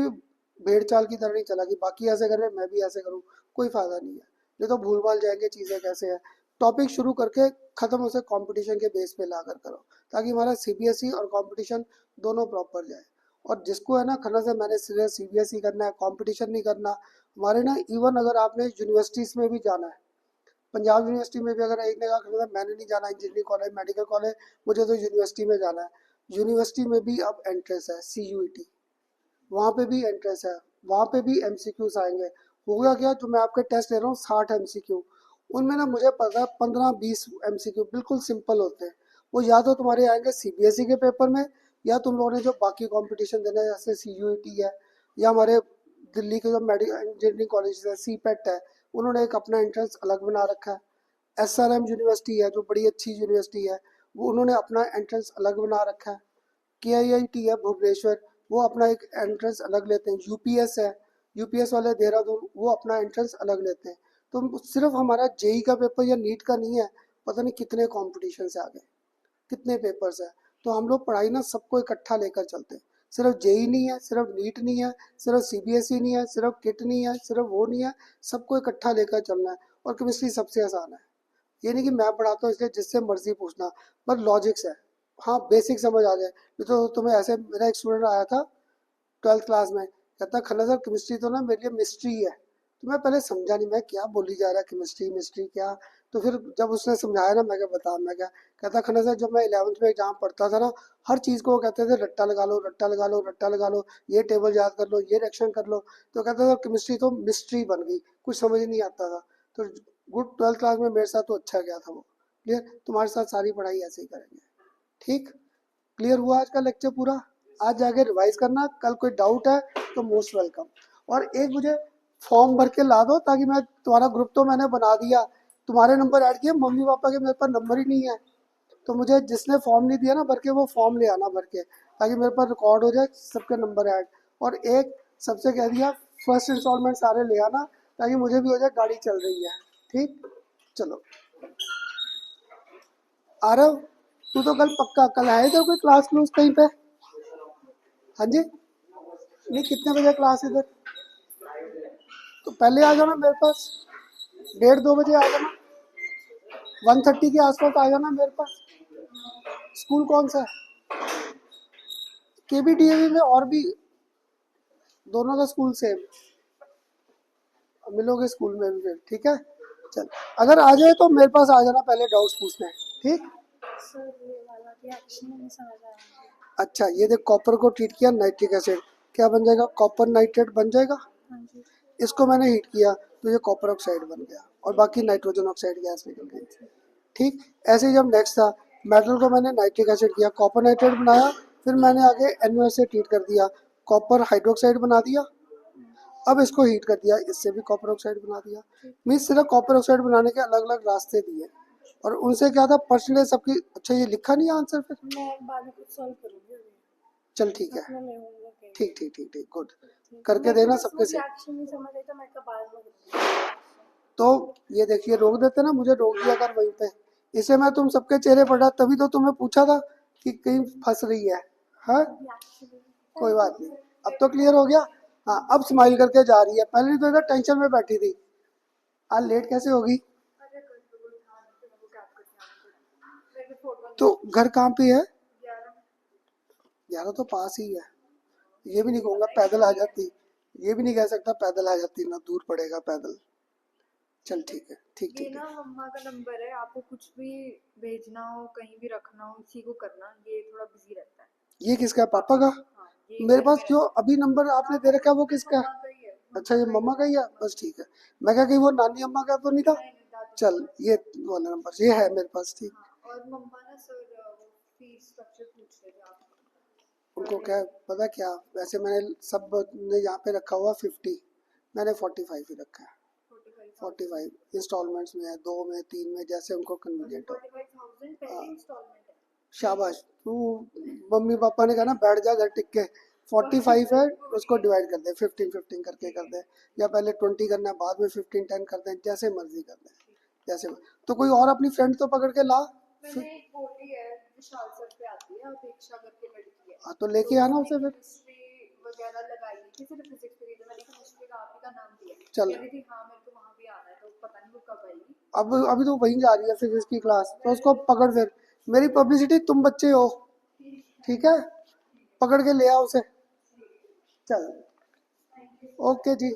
भेड़ चाल की तरह नहीं चला कि बाकी ऐसे कर रहे मैं भी ऐसे करूँ, कोई फायदा नहीं है, ये तो भूल भाल जाएंगे चीज़ें कैसे है। टॉपिक शुरू करके ख़त्म उसे कंपटीशन के बेस पे ला कर करो, ताकि हमारा CBSE और कंपटीशन दोनों प्रॉपर जाए। और जिसको है ना खन्ना से मैंने सीरियस CBSE करना है, कंपटीशन नहीं करना, हमारे ना इवन अगर आपने यूनिवर्सिटीज़ में भी जाना है, पंजाब यूनिवर्सिटी में भी अगर एक ने कहा मैंने नहीं जाना इंजीनियरिंग कॉलेज मेडिकल कॉलेज, मुझे तो यूनिवर्सिटी में जाना है, यूनिवर्सिटी में भी अब एंट्रेंस है CUET, वहाँ पे भी एंट्रेंस है, वहाँ पे भी MCQs आएंगे। होगा क्या, जो मैं आपके टेस्ट ले रहा हूँ 60 MCQ, उनमें ना मुझे पता है 15-20 MCQ बिल्कुल सिंपल होते हैं, वो या तो तुम्हारे आएंगे CBSE के पेपर में, या तुम लोगों ने जो बाकी कंपटीशन देना है जैसे CUET है, या हमारे दिल्ली के जो मेडिकल इंजीनियरिंग कॉलेज है CPET है, उन्होंने एक अपना एंट्रेंस अलग बना रखा है। SRM यूनिवर्सिटी है जो बड़ी अच्छी यूनिवर्सिटी है, वो उन्होंने अपना एंट्रेंस अलग बना रखा है। KIIT है भुवनेश्वर, वो अपना एक एंट्रेंस अलग लेते हैं। UPS है, UPS वाले देहरादून, वो अपना एंट्रेंस अलग लेते हैं। तो सिर्फ हमारा JEE का पेपर या नीट का नहीं है, पता नहीं कितने कंपटीशन से आगे कितने पेपर्स है। तो हम लोग पढ़ाई ना सबको इकट्ठा लेकर चलते हैं, सिर्फ JEE नहीं है, सिर्फ नीट नहीं है, सिर्फ CBSE नहीं है, सिर्फ किट नहीं है, सिर्फ वो नहीं है, सबको इकट्ठा लेकर चलना है। और केमिस्ट्री सबसे आसान है, ये नहीं कि मैं पढ़ाता हूँ इसलिए जिससे मर्जी पूछना, पर लॉजिक्स है, हाँ बेसिक समझ आ जाए। नहीं तो तुम्हें ऐसे, मेरा एक स्टूडेंट आया था 12th क्लास में, कहता खन्ना सर केमिस्ट्री तो ना मेरे लिए मिस्ट्री है। तो मैं पहले समझा नहीं, मैं क्या बोली जा रहा है केमिस्ट्री मिस्ट्री क्या। तो फिर जब उसने समझाया ना, मैं क्या बता, मैं क्या कहता, खन्ना सर जब मैं 11th में जहाँ पढ़ता था ना, हर चीज़ को वो कहते थे रट्टा लगा लो रट्टा लगा लो रट्टा लगा लो, ये टेबल याद कर लो ये रिएक्शन कर लो। तो कहता था केमिस्ट्री तो मिस्ट्री बन गई, कुछ समझ ही नहीं आता था। तो गुड 12th क्लास में मेरे साथ तो अच्छा गया था वो। क्लियर। तुम्हारे साथ सारी पढ़ाई ऐसे ही करेंगे। ठीक। क्लियर हुआ आज का लेक्चर पूरा। आज जाके रिवाइज करना, कल कोई डाउट है तो मोस्ट वेलकम। और एक मुझे फॉर्म भर के ला दो, ताकि मैं तुम्हारा ग्रुप तो मैंने बना दिया, तुम्हारे नंबर ऐड किए, मम्मी पापा के मेरे पास नंबर ही नहीं है, तो मुझे जिसने फॉर्म नहीं दिया ना भर के, वो फॉर्म ले आना भर के, ताकि मेरे पास रिकॉर्ड हो जाए सबके नंबर ऐड। और एक सबसे कह दिया फर्स्ट इंस्टॉलमेंट सारे ले आना, ताकि मुझे भी हो जाए गाड़ी चल रही है। ठीक। चलो आरव, तू तो कल पक्का कल है इधर कोई क्लास क्लूस कहीं पे? हाँ जी। नहीं कितने बजे क्लास इधर? तो पहले आ जाना मेरे पास, 1:30-2 बजे आ जाना, 1:30 के आसपास आ जाना मेरे पास। स्कूल कौन सा है? KBDAV में और भी, दोनों का स्कूल सेम, मिलोगे स्कूल में भी फिर। ठीक है। चल अगर आ जाए तो मेरे पास आ जाना पहले डाउट्स पूछने। ठीक। सर ये वाला रिएक्शन नहीं समझ आ रहा है। अच्छा ये देख, कॉपर को ट्रीट किया नाइट्रिक एसिड, क्या बन जाएगा, कॉपर नाइट्रेट बन जाएगा। हाँ जी। इसको मैंने हीट किया तो ये कॉपर ऑक्साइड बन गया, और बाकी नाइट्रोजन ऑक्साइड गैस निकल गई। ठीक। ऐसे ही जब नेक्स्ट था, मेटल को मैंने नाइट्रिक एसिड किया, कॉपर नाइट्रेट बनाया, फिर मैंने आगे NO से ट्रीट कर दिया, कॉपर हाइड्रोक्साइड बना दिया। अब इसको हीट कर दिया, इससे भी कॉपर ऑक्साइड बना दिया। मीन्स सिर्फ कॉपर ऑक्साइड बनाने के अलग अलग रास्ते दिए, और उनसे क्या था परसेंटेज सबकी। अच्छा ये लिखा नहीं आंसर फिर? मैं बाद में कुछ सॉल्व करूंगी अभी। चल ठीक है। अपने में होंगे कहीं। ठीक ठीक ठीक ठीक गुड, करके देना सबके से। रिएक्शन नहीं समझ आई तो मैं कब बाद में करूंगी। तो ये देखिए रोक देते ना, मुझे रोक दिया कर वहीं पे, इसे मैं तुम सबके चेहरे पढ़ा तभी तो तुम्हें पूछा था कि कहीं फंस रही है। हाँ, कोई बात नहीं, अब तो क्लियर हो गया। हाँ, अब स्माइल करके जा रही है, पहले तो इधर टेंशन में बैठी थी। आज लेट कैसे होगी? अरे कर तो कोई था नहीं, फिर मेरे को कैब करके आना पड़ा। मेरे फोटो तो घर कहाँ पे है? 11 यार तो पास ही है। ये भी नहीं कहूँगा पैदल आ जाती, ये भी नहीं कह सकता पैदल आ जाती, ना दूर पड़ेगा पैदल। चल ठीक है, ठीक ये ठीक ना है। मम्मा का नंबर है, आपको कुछ भी भेजना हो, कहीं भी रखना हो, इसी को करना। ये थोड़ा बिजी रहता है। ये किसका है, पापा का? हाँ, ये मेरे घर पास में जो रहता अभी नंबर आपने दे रखा है वो है। किसका है? मम्मा का ही है। अच्छा, ये मम्मा का ही है, बस ठीक है। मैं क्या, कहीं वो नानी अम्मा का तो नहीं था? नहीं नहीं, दादू। चल, ये वाला नंबर ये है मेरे पास, ठीक। हाँ, और मम्मा ना सर वो फीस स्ट्रक्चर पूछ रहे थे आप। उनको क्या पता क्या, वैसे मैंने सब ने यहाँ पे रखा हुआ 50, मैंने 45 ही रखा है। 45 इंस्टॉलमेंट्स में है, 2 में, 3 में, जैसे उनको कन्वीनियंट हो। 45,000 पहली इंस्टॉलमेंट है। शाबाश, तू मम्मी पापा ने कहा ना बैठ जा घर टिक के। 45 है, उसको डिवाइड कर दे, 15-15 करके कर दे, या पहले 20 करना है, बाद में 15-10 कर दे, जैसे मर्जी कर दे, जैसे। तो कोई और अपनी फ्रेंड तो पकड़ के ला। मैंने एक बोली है, विशाल सर पे आती है, अपेक्षा करके लड़की है। हाँ, तो लेके आना उसे फिर। केमिस्ट्री वगैरह लगाई थी, सिर्फ फिजिक्स के लिए। मैंने केमिस्ट्री का आप ही का नाम दिया। चल। कह रही थी हाँ मेरे को वहाँ भी आना है, तो पता नहीं वो कब आएगी। अब अभी तो वहीं जा रही है फिजिक्स की क्लास, तो उसको पकड़ फिर। मेरी पब्लिसिटी तुम बच्चे हो, ठीक है, पकड़ के ले आओ उसे। चल, ओके जी।